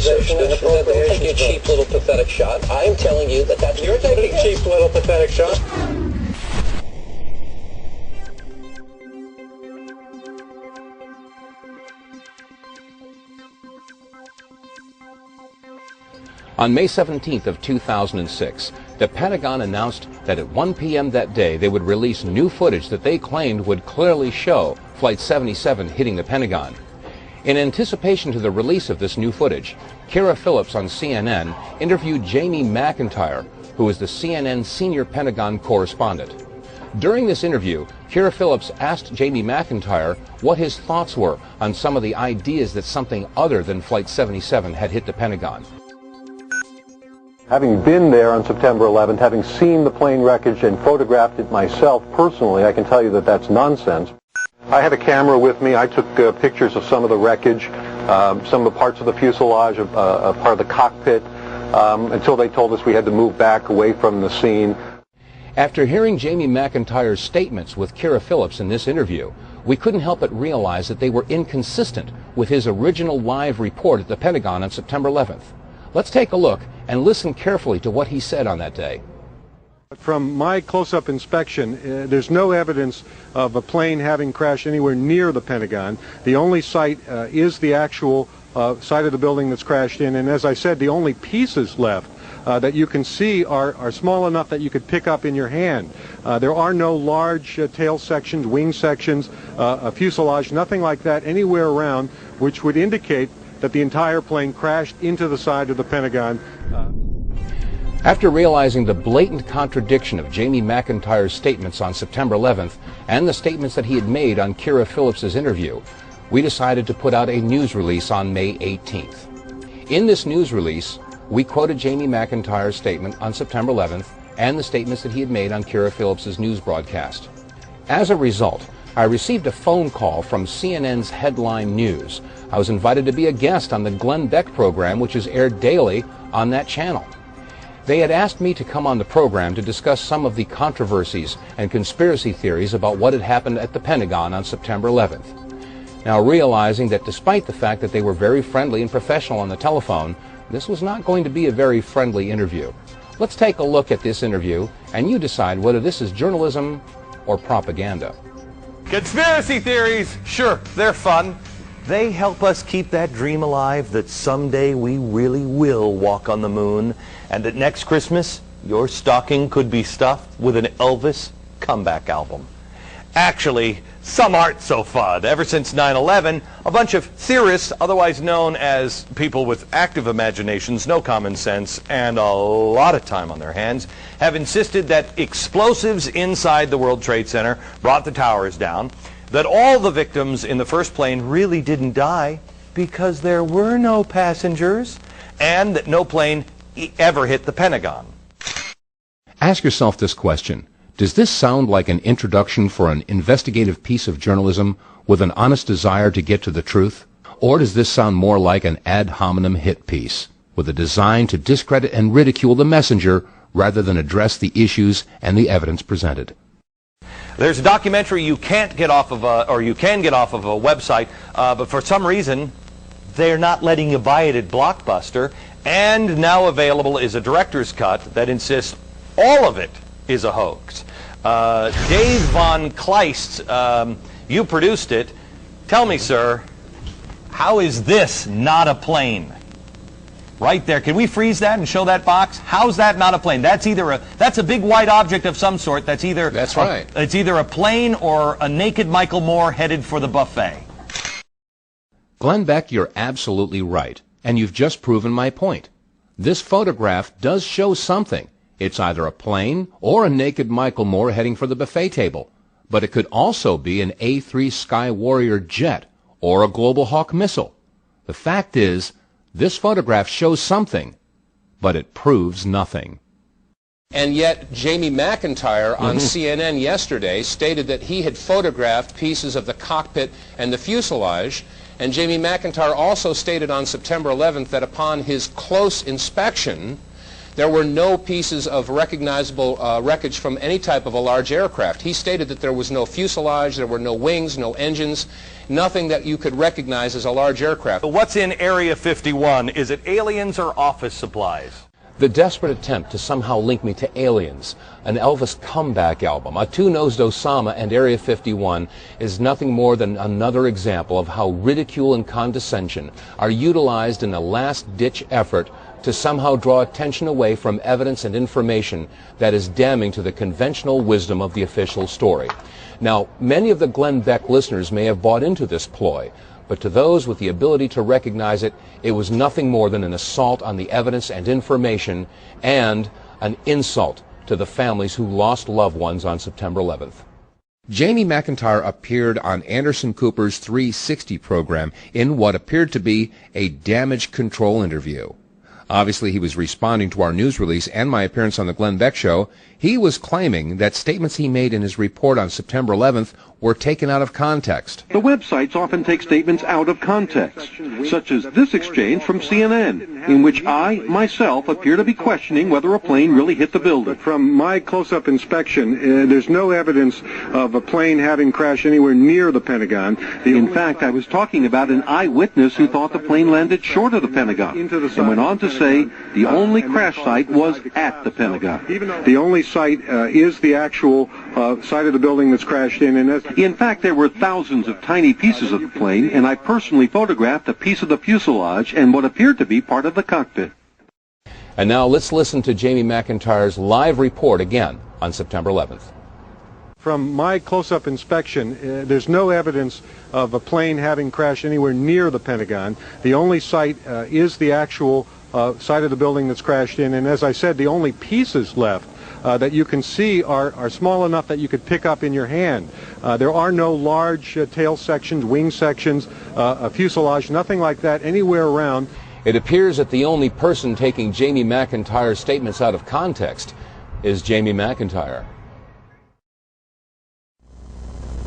Don't take your cheap little pathetic shot. I am telling you that you're taking a cheap little pathetic shot. On May 17th of 2006, the Pentagon announced that at 1 p.m. that day they would release new footage that they claimed would clearly show Flight 77 hitting the Pentagon. In anticipation to the release of this new footage, Kara Phillips on CNN interviewed Jamie McIntyre, who is the CNN senior Pentagon correspondent. During this interview, Kara Phillips asked Jamie McIntyre what his thoughts were on some of the ideas that something other than Flight 77 had hit the Pentagon. Having been there on September 11th, having seen the plane wreckage and photographed it myself personally, I can tell you that that's nonsense. I had a camera with me. I took pictures of some of the wreckage. some of the parts of the fuselage, a part of the cockpit, until they told us we had to move back away from the scene. After hearing Jamie McIntyre's statements with Kira Phillips in this interview, we couldn't help but realize that they were inconsistent with his original live report at the Pentagon on September 11th. Let's take a look and listen carefully to what he said on that day. From my close-up inspection, there's no evidence of a plane having crashed anywhere near the Pentagon. The only site is the actual site of the building that's crashed in, and as I said, the only pieces left that you can see are small enough that you could pick up in your hand. There are no large tail sections, wing sections, a fuselage, nothing like that anywhere around, which would indicate that the entire plane crashed into the side of the Pentagon. After realizing the blatant contradiction of Jamie McIntyre's statements on September 11th and the statements that he had made on Kira Phillips' interview, we decided to put out a news release on May 18th. In this news release, we quoted Jamie McIntyre's statement on September 11th and the statements that he had made on Kira Phillips' news broadcast. As a result, I received a phone call from CNN's Headline News. I was invited to be a guest on the Glenn Beck program, which is aired daily on that channel. They had asked me to come on the program to discuss some of the controversies and conspiracy theories about what had happened at the Pentagon on September 11th. Now, realizing that despite the fact that they were very friendly and professional on the telephone, this was not going to be a very friendly interview. Let's take a look at this interview, and you decide whether this is journalism or propaganda. Conspiracy theories, sure, they're fun. They help us keep that dream alive that someday we really will walk on the moon, and that next Christmas, your stocking could be stuffed with an Elvis comeback album. Actually, some aren't so fun. Ever since 9/11, a bunch of theorists, otherwise known as people with active imaginations, no common sense, and a lot of time on their hands, have insisted that explosives inside the World Trade Center brought the towers down, that all the victims in the first plane really didn't die because there were no passengers, and that no plane ever hit the Pentagon. Ask yourself this question. Does this sound like an introduction for an investigative piece of journalism with an honest desire to get to the truth? Or does this sound more like an ad hominem hit piece with a design to discredit and ridicule the messenger rather than address the issues and the evidence presented? There's a documentary you can't get off of you can get off of a website, but for some reason they're not letting you buy it at Blockbuster, and now available is a director's cut that insists all of it is a hoax. Dave Von Kleist, you produced it. Tell me, sir, how is this not a plane? Right there. Can we freeze that and show that box? How's that not a plane? That's a big white object of some sort. That's right. It's either a plane or a naked Michael Moore headed for the buffet. Glenn Beck, you're absolutely right, and you've just proven my point. This photograph does show something. It's either a plane or a naked Michael Moore heading for the buffet table. But it could also be an A-3 Sky Warrior jet or a Global Hawk missile. The fact is, this photograph shows something, but it proves nothing. And yet, Jamie McIntyre on CNN yesterday stated that he had photographed pieces of the cockpit and the fuselage, and Jamie McIntyre also stated on September 11th that upon his close inspection, there were no pieces of recognizable wreckage from any type of a large aircraft. He stated that there was no fuselage, there were no wings, no engines, nothing that you could recognize as a large aircraft. What's in Area 51? Is it aliens or office supplies? The desperate attempt to somehow link me to aliens, an Elvis comeback album, a two-nosed Osama, and Area 51 is nothing more than another example of how ridicule and condescension are utilized in a last-ditch effort to somehow draw attention away from evidence and information that is damning to the conventional wisdom of the official story. Now, many of the Glenn Beck listeners may have bought into this ploy, but to those with the ability to recognize it, it was nothing more than an assault on the evidence and information and an insult to the families who lost loved ones on September 11th. Jamie McIntyre appeared on Anderson Cooper's 360 program in what appeared to be a damage control interview. Obviously, he was responding to our news release and my appearance on the Glenn Beck Show. He was claiming that statements he made in his report on September 11th were taken out of context. The websites often take statements out of context, such as this exchange from CNN, in which I, myself, appear to be questioning whether a plane really hit the building. From my close-up inspection, there's no evidence of a plane having crashed anywhere near the Pentagon. In fact, I was talking about an eyewitness who thought the plane landed short of the Pentagon, and went on to say the only crash site was at the Pentagon. The only site is the actual site of the building that's crashed in. And in fact, there were thousands of tiny pieces of the plane, and I personally photographed a piece of the fuselage and what appeared to be part of the cockpit. And now let's listen to Jamie McIntyre's live report again on September 11th. From my close-up inspection, there's no evidence of a plane having crashed anywhere near the Pentagon. The only site is the actual site of the building that's crashed in. And as I said, the only pieces left that you can see are small enough that you could pick up in your hand. There are no large tail sections, wing sections, a fuselage, nothing like that anywhere around. It appears that the only person taking Jamie McIntyre's statements out of context is Jamie McIntyre.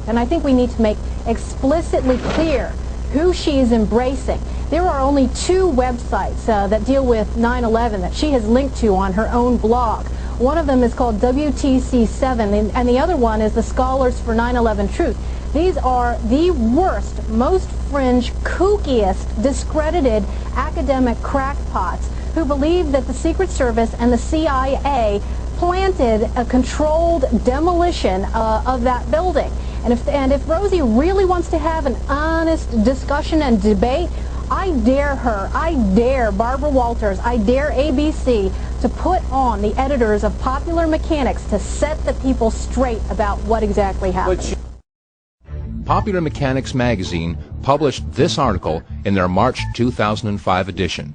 And I think we need to make explicitly clear who she is embracing. There are only 2 websites that deal with 9/11 that she has linked to on her own blog. One of them is called WTC7, and the other one is the Scholars for 9/11 Truth. These are the worst, most fringe, kookiest, discredited academic crackpots who believe that the Secret Service and the CIA planted a controlled demolition of that building. And if Rosie really wants to have an honest discussion and debate, I dare her, I dare Barbara Walters, I dare ABC to put on the editors of Popular Mechanics to set the people straight about what exactly happened. Popular Mechanics magazine published this article in their March 2005 edition.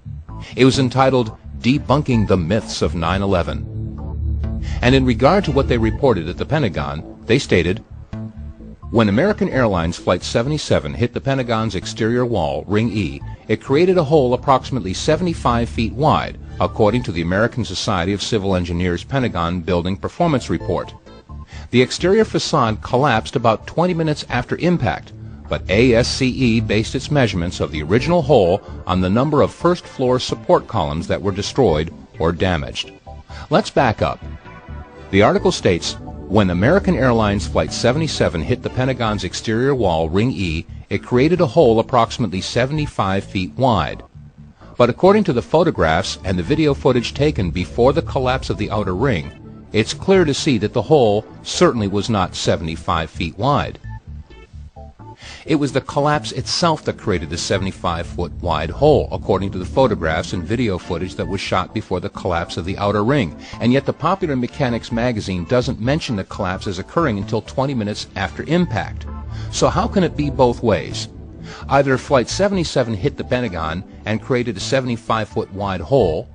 It was entitled Debunking the Myths of 9/11. And in regard to what they reported at the Pentagon, they stated, when American Airlines Flight 77 hit the Pentagon's exterior wall, Ring E, it created a hole approximately 75 feet wide, according to the American Society of Civil Engineers Pentagon Building Performance Report. The exterior facade collapsed about 20 minutes after impact, but ASCE based its measurements of the original hole on the number of first-floor support columns that were destroyed or damaged. Let's back up. The article states, when American Airlines Flight 77 hit the Pentagon's exterior wall, Ring E, it created a hole approximately 75 feet wide. But according to the photographs and the video footage taken before the collapse of the outer ring, it's clear to see that the hole certainly was not 75 feet wide. It was the collapse itself that created the 75-foot wide hole, according to the photographs and video footage that was shot before the collapse of the outer ring. And yet the Popular Mechanics magazine doesn't mention the collapse as occurring until 20 minutes after impact. So how can it be both ways? Either Flight 77 hit the Pentagon and created a 75-foot wide hole,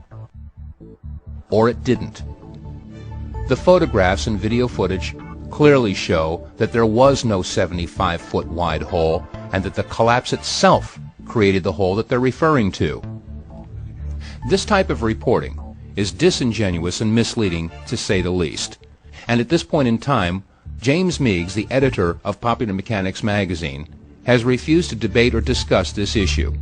or it didn't. The photographs and video footage clearly show that there was no 75-foot wide hole and that the collapse itself created the hole that they're referring to. This type of reporting is disingenuous and misleading, to say the least. And at this point in time, James Meigs, the editor of Popular Mechanics magazine, has refused to debate or discuss this issue.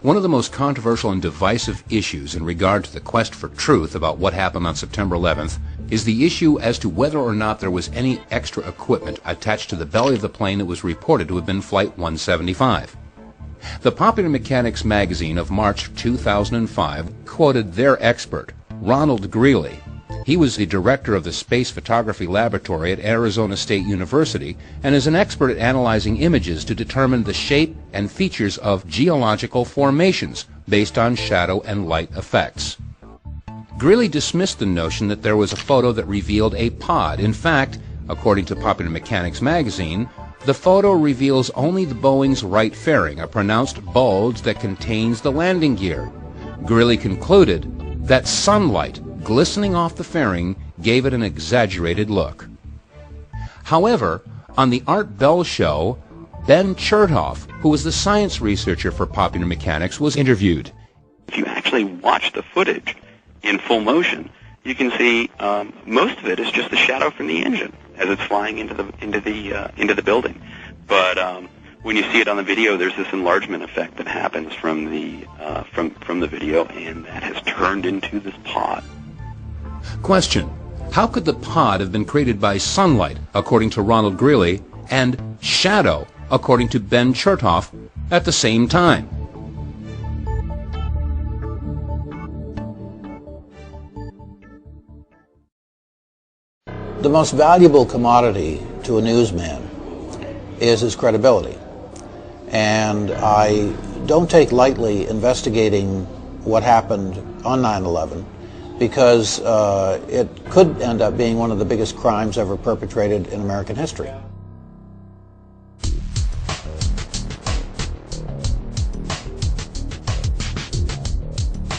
One of the most controversial and divisive issues in regard to the quest for truth about what happened on September 11th is the issue as to whether or not there was any extra equipment attached to the belly of the plane that was reported to have been Flight 175. The Popular Mechanics magazine of March 2005 quoted their expert, Ronald Greeley. He was the director of the Space Photography Laboratory at Arizona State University and is an expert at analyzing images to determine the shape and features of geological formations based on shadow and light effects. Greeley dismissed the notion that there was a photo that revealed a pod. In fact, according to Popular Mechanics magazine, the photo reveals only the Boeing's right fairing, a pronounced bulge that contains the landing gear. Greeley concluded that sunlight glistening off the fairing gave it an exaggerated look. However, on the Art Bell show, Ben Chertoff, who was the science researcher for Popular Mechanics, was interviewed. If you actually actually watch the footage in full motion, you can see most of it is just the shadow from the engine as it's flying into the building. But when you see it on the video, there's this enlargement effect that happens from the video, and that has turned into this pod. Question: how could the pod have been created by sunlight, according to Ronald Greeley, and shadow, according to Ben Chertoff, at the same time? The most valuable commodity to a newsman is his credibility. And I don't take lightly investigating what happened on 9/11, because it could end up being one of the biggest crimes ever perpetrated in American history.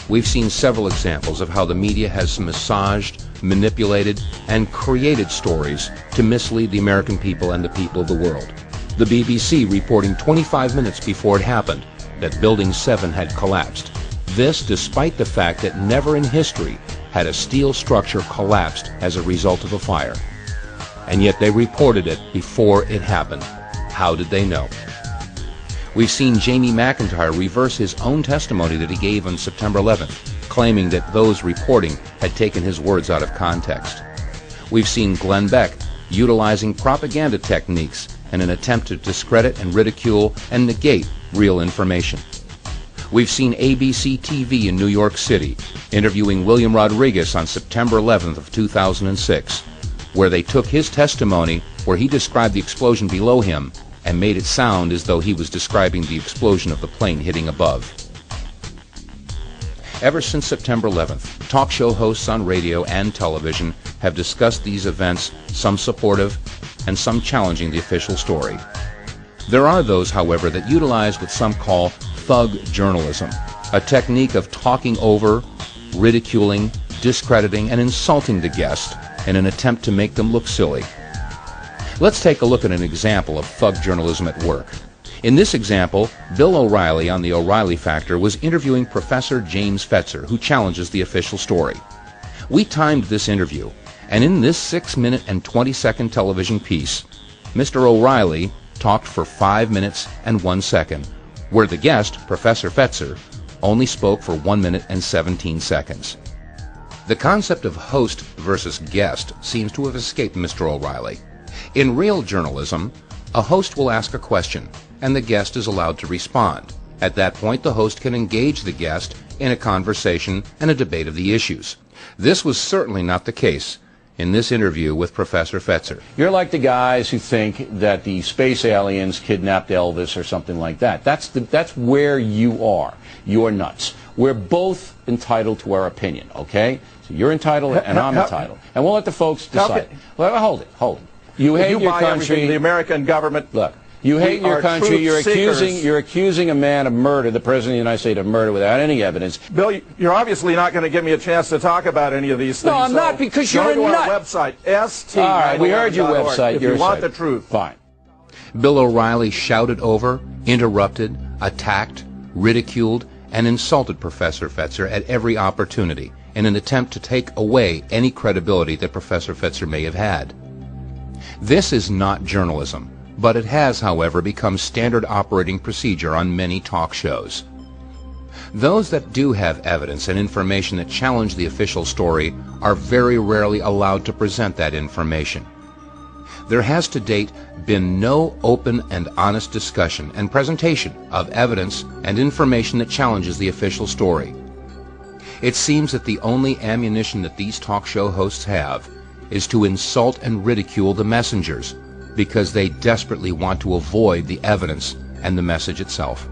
We've seen several examples of how the media has massaged, manipulated, and created stories to mislead the American people and the people of the world. The BBC reporting 25 minutes before it happened that Building 7 had collapsed. This despite the fact that never in history had a steel structure collapsed as a result of a fire. And yet they reported it before it happened. How did they know? We've seen Jamie McIntyre reverse his own testimony that he gave on September 11th, claiming that those reporting had taken his words out of context. We've seen Glenn Beck utilizing propaganda techniques in an attempt to discredit and ridicule and negate real information. We've seen ABC TV in New York City interviewing William Rodriguez on September 11th of 2006, where they took his testimony where he described the explosion below him and made it sound as though he was describing the explosion of the plane hitting above. Ever since September 11th, talk show hosts on radio and television have discussed these events, some supportive and some challenging the official story. There are those, however, that utilize what some call thug journalism, a technique of talking over, ridiculing, discrediting, and insulting the guest in an attempt to make them look silly. Let's take a look at an example of thug journalism at work. In this example, Bill O'Reilly on The O'Reilly Factor was interviewing Professor James Fetzer, who challenges the official story. We timed this interview, and in this 6-minute and 20-second television piece, Mr. O'Reilly talked for 5 minutes and 1 second, where the guest, Professor Fetzer, only spoke for 1 minute and 17 seconds. The concept of host versus guest seems to have escaped Mr. O'Reilly. In real journalism, a host will ask a question, and the guest is allowed to respond. At that point, the host can engage the guest in a conversation and a debate of the issues. This was certainly not the case in this interview with Professor Fetzer. You're like the guys who think that the space aliens kidnapped Elvis or something like that. That's where you are. You're nuts. We're both entitled to our opinion, okay? So you're entitled and I'm entitled. And we'll let the folks decide. Well, hold it. You hate your country. The American government. Look, you hate your country. You're accusing a man of murder, the President of the United States, of murder without any evidence. Bill, you're obviously not going to give me a chance to talk about any of these things. No, I'm not, because you're a nut. Go to our website, ST. All right, we heard your website. If you want the truth. Fine. Bill O'Reilly shouted over, interrupted, attacked, ridiculed, and insulted Professor Fetzer at every opportunity in an attempt to take away any credibility that Professor Fetzer may have had. This is not journalism, but it has, however, become standard operating procedure on many talk shows. Those that do have evidence and information that challenge the official story are very rarely allowed to present that information. There has to date been no open and honest discussion and presentation of evidence and information that challenges the official story. It seems that the only ammunition that these talk show hosts have is to insult and ridicule the messengers because they desperately want to avoid the evidence and the message itself.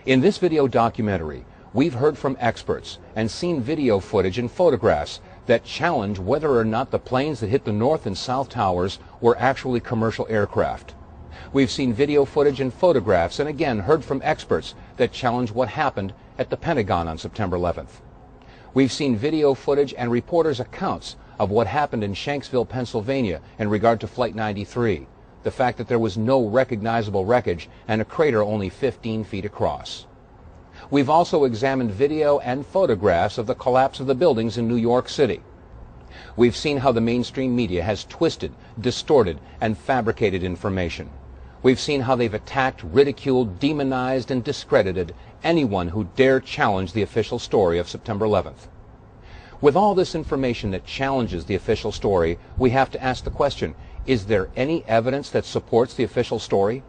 In this video documentary, we've heard from experts and seen video footage and photographs that challenge whether or not the planes that hit the North and South Towers were actually commercial aircraft. We've seen video footage and photographs and again heard from experts that challenge what happened at the Pentagon on September 11th. We've seen video footage and reporters' accounts of what happened in Shanksville, Pennsylvania in regard to Flight 93, the fact that there was no recognizable wreckage and a crater only 15 feet across. We've also examined video and photographs of the collapse of the buildings in New York City. We've seen how the mainstream media has twisted, distorted, and fabricated information. We've seen how they've attacked, ridiculed, demonized, and discredited anyone who dare challenge the official story of September 11th. With all this information that challenges the official story, we have to ask the question, is there any evidence that supports the official story?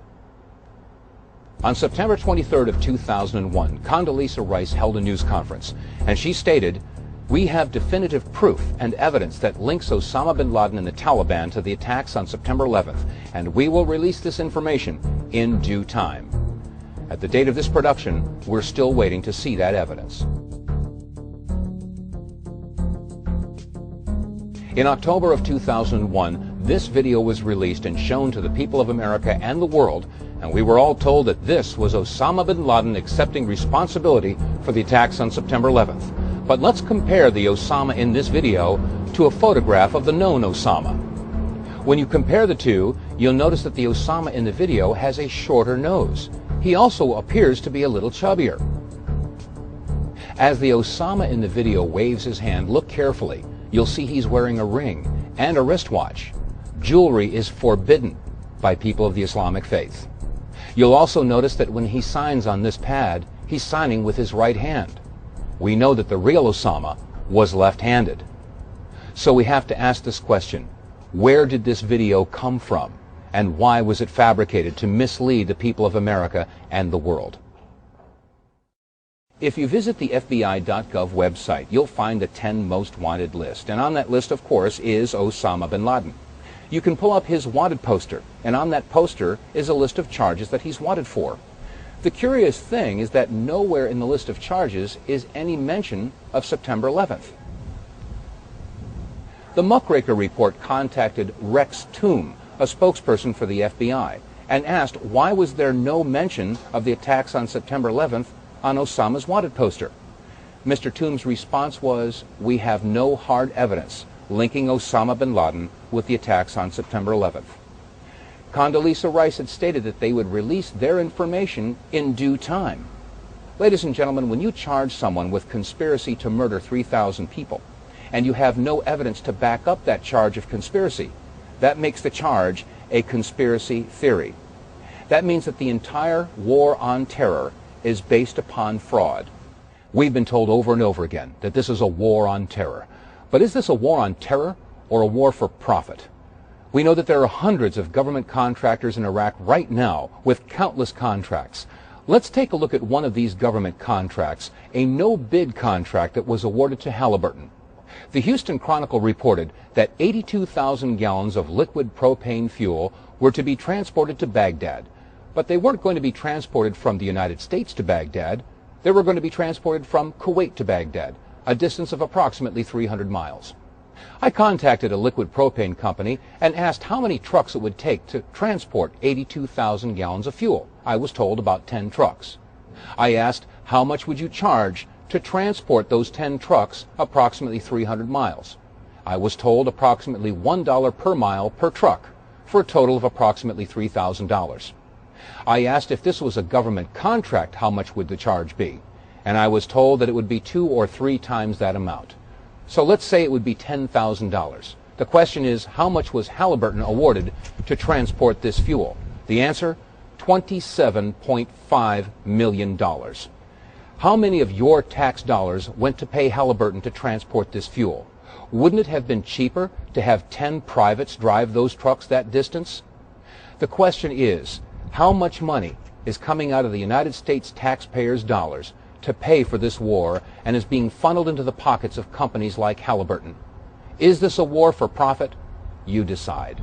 On September 23rd of 2001, Condoleezza Rice held a news conference, and she stated, "We have definitive proof and evidence that links Osama bin Laden and the Taliban to the attacks on September 11th, and we will release this information in due time." At the date of this production, we're still waiting to see that evidence. In October of 2001, this video was released and shown to the people of America and the world, and we were all told that this was Osama bin Laden accepting responsibility for the attacks on September 11th. But let's compare the Osama in this video to a photograph of the known Osama. When you compare the two, you'll notice that the Osama in the video has a shorter nose. He also appears to be a little chubbier. As the Osama in the video waves his hand, look carefully. You'll see he's wearing a ring and a wristwatch. Jewelry is forbidden by people of the Islamic faith. You'll also notice that when he signs on this pad, he's signing with his right hand. We know that the real Osama was left-handed. So we have to ask this question, where did this video come from? And why was it fabricated to mislead the people of America and the world? If you visit the FBI.gov website, you'll find the 10 most wanted list. And on that list, of course, is Osama bin Laden. You can pull up his wanted poster, and on that poster is a list of charges that he's wanted for. The curious thing is that nowhere in the list of charges is any mention of September 11th. The Muckraker report contacted Rex Toome, a spokesperson for the FBI, and asked why was there no mention of the attacks on September 11th on Osama's wanted poster. Mr. Toome's response was, "We have no hard evidence linking Osama bin Laden with the attacks on September 11th. Condoleezza Rice had stated that they would release their information in due time. Ladies and gentlemen, when you charge someone with conspiracy to murder 3,000 people, and you have no evidence to back up that charge of conspiracy, that makes the charge a conspiracy theory. That means that the entire war on terror is based upon fraud. We've been told over and over again that this is a war on terror. But is this a war on terror or a war for profit? We know that there are hundreds of government contractors in Iraq right now with countless contracts. Let's take a look at one of these government contracts, a no-bid contract that was awarded to Halliburton. The Houston Chronicle reported that 82,000 gallons of liquid propane fuel were to be transported to Baghdad. But they weren't going to be transported from the United States to Baghdad. They were going to be transported from Kuwait to Baghdad, a distance of approximately 300 miles. I contacted a liquid propane company and asked how many trucks it would take to transport 82,000 gallons of fuel. I was told about 10 trucks. I asked, how much would you charge to transport those 10 trucks approximately 300 miles? I was told approximately $1 per mile per truck, for a total of approximately $3,000. I asked if this was a government contract, how much would the charge be? And I was told that it would be 2 or 3 times that amount. So let's say it would be $10,000. The question is, how much was Halliburton awarded to transport this fuel? The answer, $27.5 million. How many of your tax dollars went to pay Halliburton to transport this fuel? Wouldn't it have been cheaper to have 10 privates drive those trucks that distance? The question is, how much money is coming out of the United States taxpayers' dollars to pay for this war and is being funneled into the pockets of companies like Halliburton? Is this a war for profit? You decide.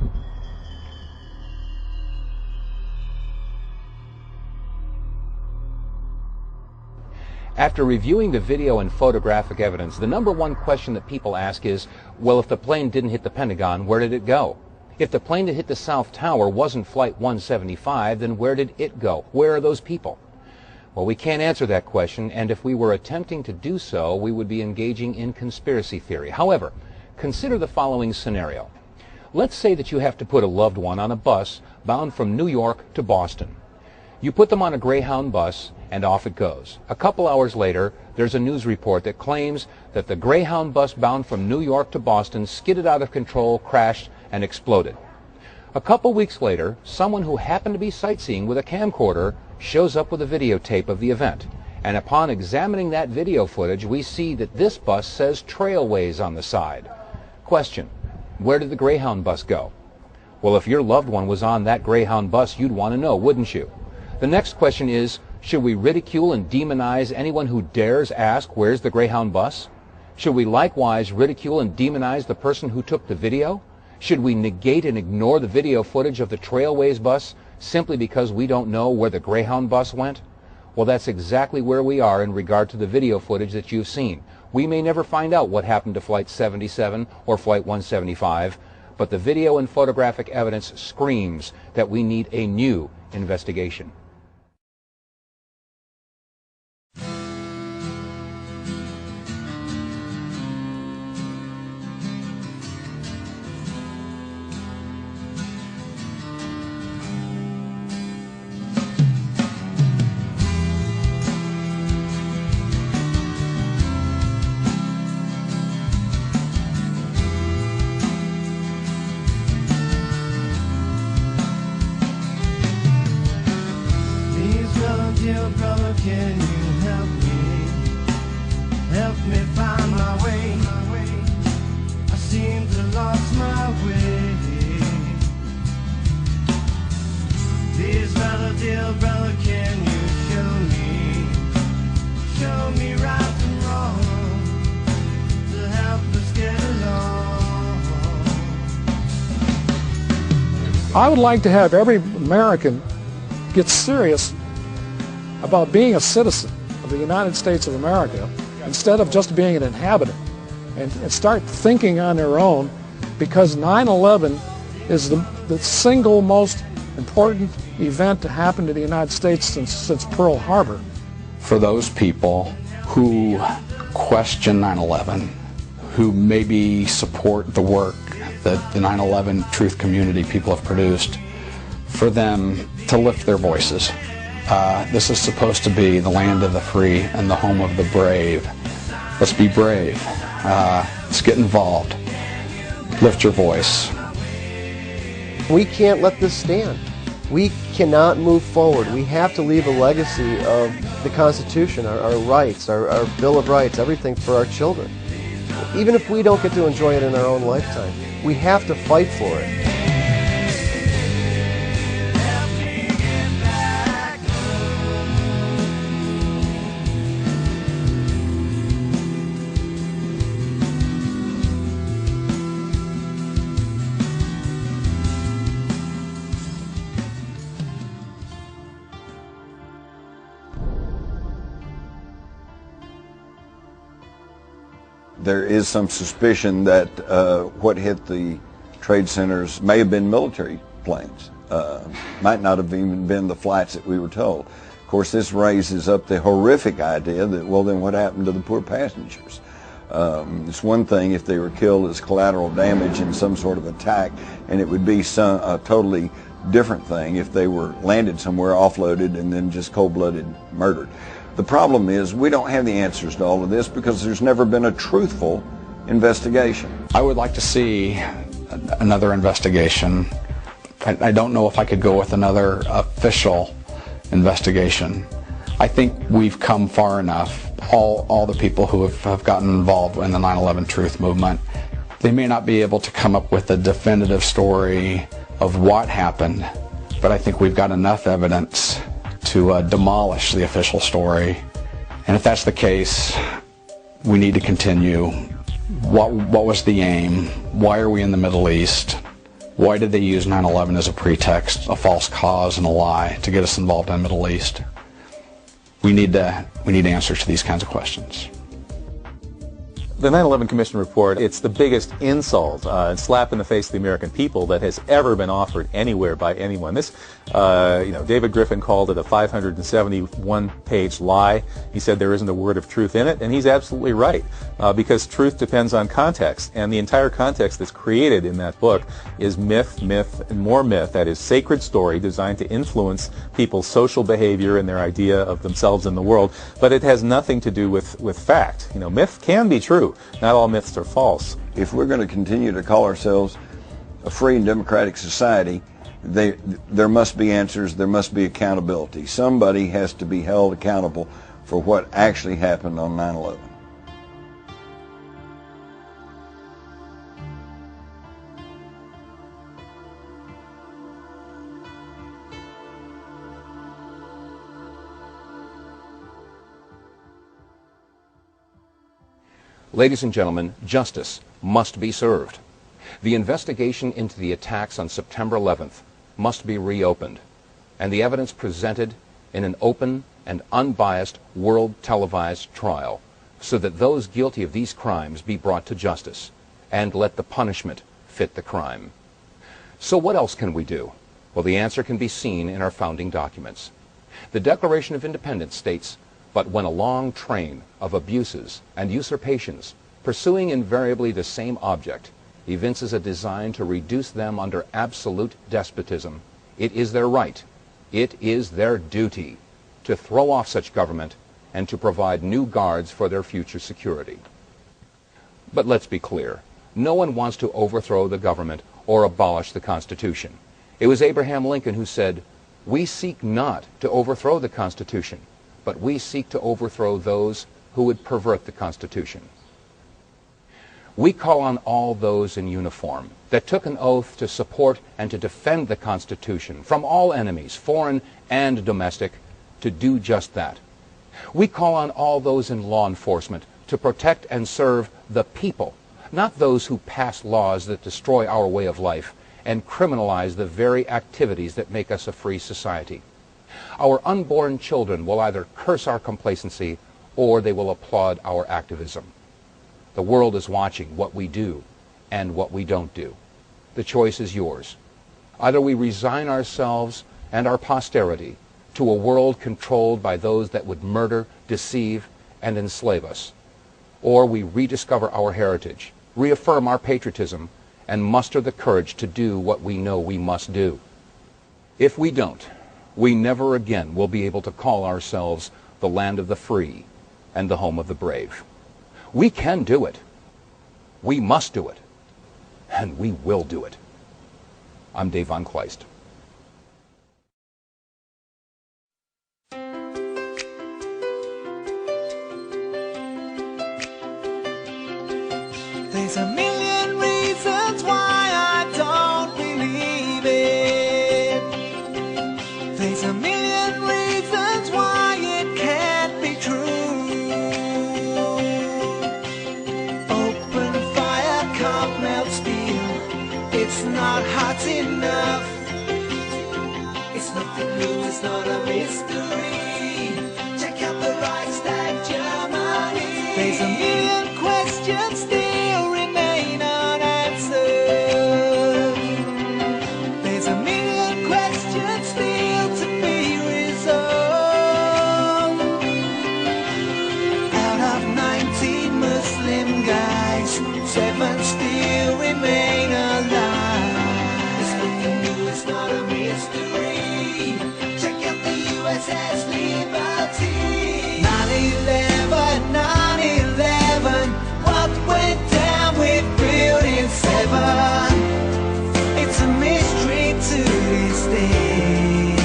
After reviewing the video and photographic evidence, the number one question that people ask is, well, if the plane didn't hit the Pentagon, where did it go? If the plane that hit the South Tower wasn't Flight 175, then where did it go? Where are those people? Well, we can't answer that question, and if we were attempting to do so, we would be engaging in conspiracy theory. However, consider the following scenario. Let's say that you have to put a loved one on a bus bound from New York to Boston. You put them on a Greyhound bus, and off it goes. A couple hours later, there's a news report that claims that the Greyhound bus bound from New York to Boston skidded out of control, crashed, and exploded. A couple weeks later, someone who happened to be sightseeing with a camcorder shows up with a videotape of the event. And upon examining that video footage, we see that this bus says Trailways on the side. Question: where did the Greyhound bus go? Well, if your loved one was on that Greyhound bus, you'd want to know, wouldn't you? The next question is, should we ridicule and demonize anyone who dares ask, where's the Greyhound bus? Should we likewise ridicule and demonize the person who took the video? Should we negate and ignore the video footage of the Trailways bus simply because we don't know where the Greyhound bus went? Well, that's exactly where we are in regard to the video footage that you've seen. We may never find out what happened to Flight 77 or Flight 175, but the video and photographic evidence screams that we need a new investigation. Dear brother, can you help me find my way? I seem to lost my way. Please, brother, dear brother, can you show me right and wrong to help us get along? I would like to have every American get serious about being a citizen of the United States of America instead of just being an inhabitant, and start thinking on their own, because 9/11 is the single most important event to happen to the United States since Pearl Harbor. For those people who question 9/11, who maybe support the work that the 9/11 truth community people have produced, for them to lift their voices. This is supposed to be the land of the free and the home of the brave. Let's be brave. Let's get involved. Lift your voice. We can't let this stand. We cannot move forward. We have to leave a legacy of the Constitution, our rights, our Bill of Rights, everything for our children. Even if we don't get to enjoy it in our own lifetime, we have to fight for it. There is some suspicion that what hit the trade centers may have been military planes. Might not have even been the flights that we were told. Of course, this raises up the horrific idea that, well, then what happened to the poor passengers? It's one thing if they were killed as collateral damage in some sort of attack, and it would be a totally different thing if they were landed somewhere, offloaded, and then just cold-blooded murdered. The problem is we don't have the answers to all of this because there's never been a truthful investigation. I would like to see another investigation. I don't know if I could go with another official investigation. I think we've come far enough, all the people who have gotten involved in the 9/11 truth movement. They may not be able to come up with a definitive story of what happened, but I think we've got enough evidence to demolish the official story. And if that's the case, we need to continue. What was the aim? Why are we in the Middle East? Why did they use 9/11 as a pretext, a false cause and a lie to get us involved in the Middle East? We need answers to these kinds of questions. The 9/11 Commission report, it's the biggest insult and slap in the face of the American people that has ever been offered anywhere by anyone. This, David Griffin called it a 571-page lie. He said there isn't a word of truth in it, and he's absolutely right, because truth depends on context, and the entire context that's created in that book is myth, and more myth. That is sacred story designed to influence people's social behavior and their idea of themselves in the world, but it has nothing to do with fact. Myth can be true. Not all myths are false. If we're going to continue to call ourselves a free and democratic society, there must be answers, there must be accountability. Somebody has to be held accountable for what actually happened on 9/11. Ladies and gentlemen, justice must be served. The investigation into the attacks on September 11th must be reopened, and the evidence presented in an open and unbiased world televised trial, so that those guilty of these crimes be brought to justice, and let the punishment fit the crime. So what else can we do? Well, the answer can be seen in our founding documents. The Declaration of Independence states, "But when a long train of abuses and usurpations, pursuing invariably the same object, evinces a design to reduce them under absolute despotism, it is their right, it is their duty, to throw off such government and to provide new guards for their future security." But let's be clear. No one wants to overthrow the government or abolish the Constitution. It was Abraham Lincoln who said, "We seek not to overthrow the Constitution, but we seek to overthrow those who would pervert the Constitution." We call on all those in uniform that took an oath to support and to defend the Constitution from all enemies, foreign and domestic, to do just that. We call on all those in law enforcement to protect and serve the people, not those who pass laws that destroy our way of life and criminalize the very activities that make us a free society. Our unborn children will either curse our complacency or they will applaud our activism. The world is watching what we do and what we don't do. The choice is yours. Either we resign ourselves and our posterity to a world controlled by those that would murder, deceive, and enslave us, or we rediscover our heritage, reaffirm our patriotism, and muster the courage to do what we know we must do. If we don't, we never again will be able to call ourselves the land of the free and the home of the brave. We can do it. We must do it. And we will do it. I'm Dave Von Kleist. There's a million reasons why I don't believe it. There's a million reasons why it can't be true. Open fire can't melt steel. It's not hot enough. It's nothing new, it's not a mystery. Check out the Reichstag, Germany. There's a million questions still remain unanswered. There's a million questions still to be resolved. Out of 19 Muslim guys, 7 still remain alive. It's nothing new, it's not a mystery. Check out the USS Liberty. 9/11, 9/11. What went down with Building 7? It's a mystery to this day.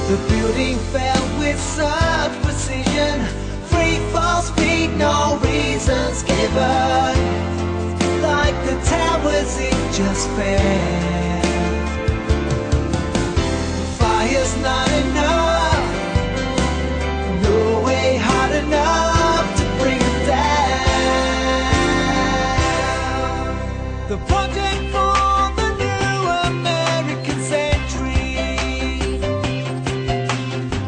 The building fell with such precision. Free fall speed, no reasons given. Like the towers, it just fell. Fire's not enough. No way hard enough to bring it down. The project for the new American century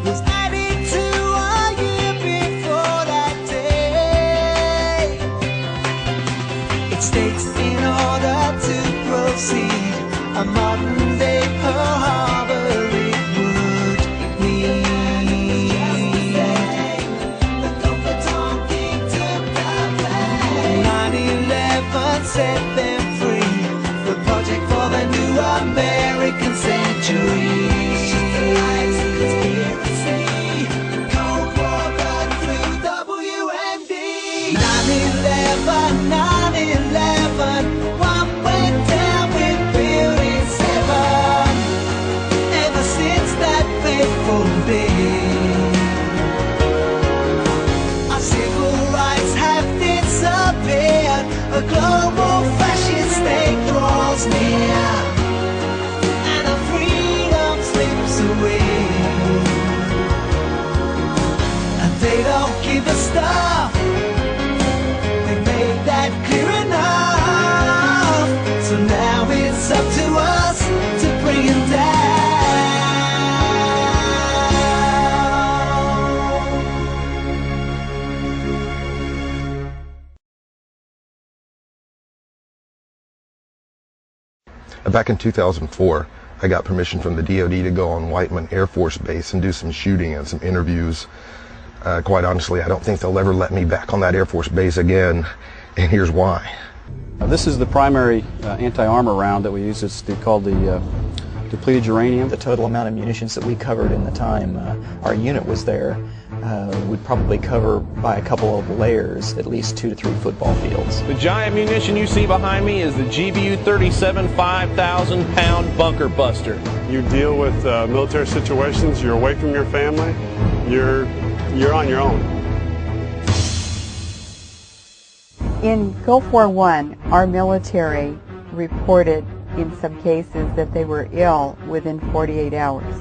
was added to a year before that day. Back in 2004, I got permission from the DoD to go on Whiteman Air Force Base and do some shooting and some interviews. Quite honestly, I don't think they'll ever let me back on that Air Force Base again, and here's why. This is the primary anti-armor round that we use. It's called the depleted uranium. The total amount of munitions that we covered in the time our unit was there would probably cover by a couple of layers at least 2 to 3 football fields. The giant munition you see behind me is the GBU-37 5,000-pound bunker buster. You deal with military situations, you're away from your family, you're on your own. In Gulf War I, our military reported in some cases that they were ill within 48 hours.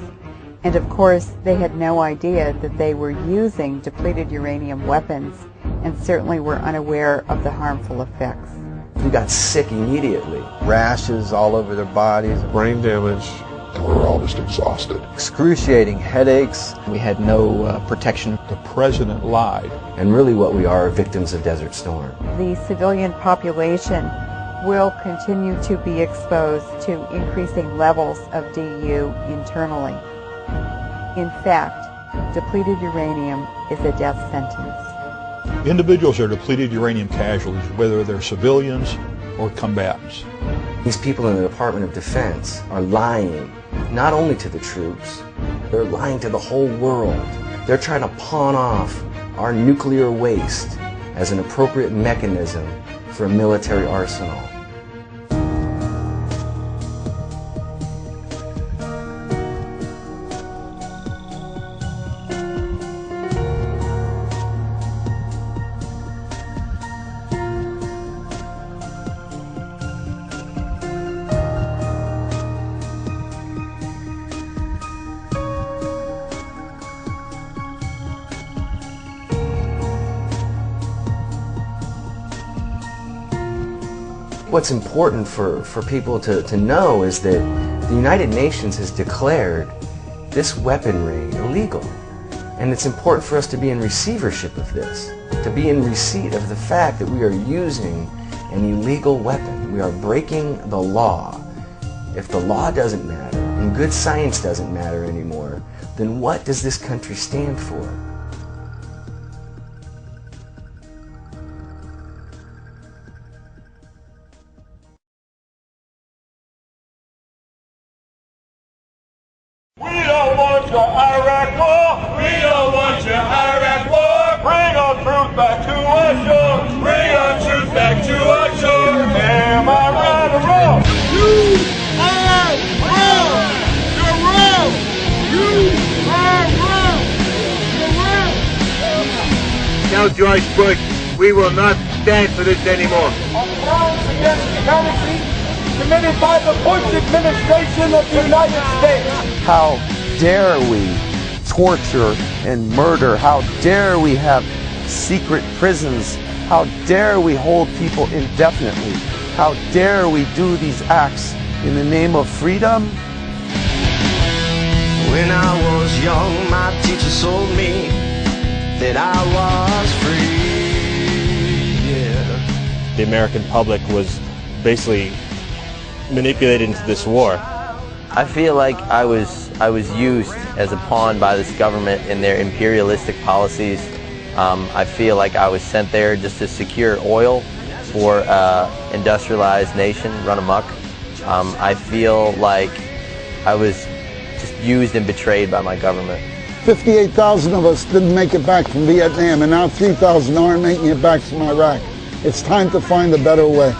And of course, they had no idea that they were using depleted uranium weapons and certainly were unaware of the harmful effects. We got sick immediately. Rashes all over their bodies. Brain damage. And we were all just exhausted. Excruciating headaches. We had no protection. The president lied. And really what we are victims of Desert Storm. The civilian population will continue to be exposed to increasing levels of DU internally. In fact, depleted uranium is a death sentence. Individuals are depleted uranium casualties, whether they're civilians or combatants. These people in the Department of Defense are lying, not only to the troops, they're lying to the whole world. They're trying to pawn off our nuclear waste as an appropriate mechanism for a military arsenal. What's important for people to know is that the United Nations has declared this weaponry illegal. And it's important for us to be in receivership of this, to be in receipt of the fact that we are using an illegal weapon. We are breaking the law. If the law doesn't matter and good science doesn't matter anymore, then what does this country stand for? We don't want your Iraq war. We don't want your Iraq war. Bring our truth back to our shore. Bring our truth back to our shore. Am I right or wrong? You are wrong. You're wrong. You are wrong. You're wrong. Tell George Bush we will not stand for this anymore. On crimes against humanity committed by the Bush administration of the United States. How dare we torture and murder? How dare we have secret prisons? How dare we hold people indefinitely? How dare we do these acts in the name of freedom? When I was young, my teacher told me that I was free. Yeah. The American public was basically manipulated into this war. I feel like I was used as a pawn by this government in their imperialistic policies. I feel like I was sent there just to secure oil for industrialized nation run amok. I feel like I was just used and betrayed by my government. 58,000 of us didn't make it back from Vietnam, and now 3,000 aren't making it back from Iraq. It's time to find a better way.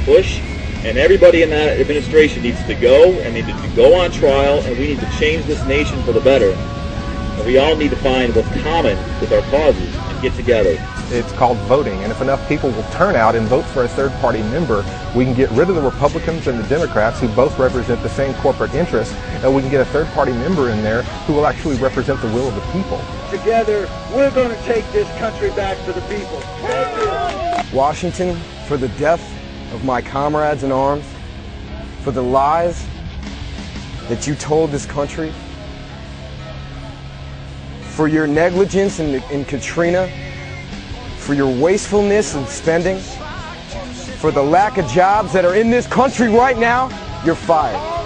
Bush and everybody in that administration needs to go and needs to go on trial, and we need to change this nation for the better. And we all need to find what's common with our causes and get together. It's called voting, and if enough people will turn out and vote for a third-party member, we can get rid of the Republicans and the Democrats, who both represent the same corporate interests, and we can get a third-party member in there who will actually represent the will of the people. Together, we're going to take this country back to the people. Thank you. Washington, for the death of my comrades in arms, for the lies that you told this country, for your negligence in Katrina, for your wastefulness in spending, for the lack of jobs that are in this country right now, you're fired.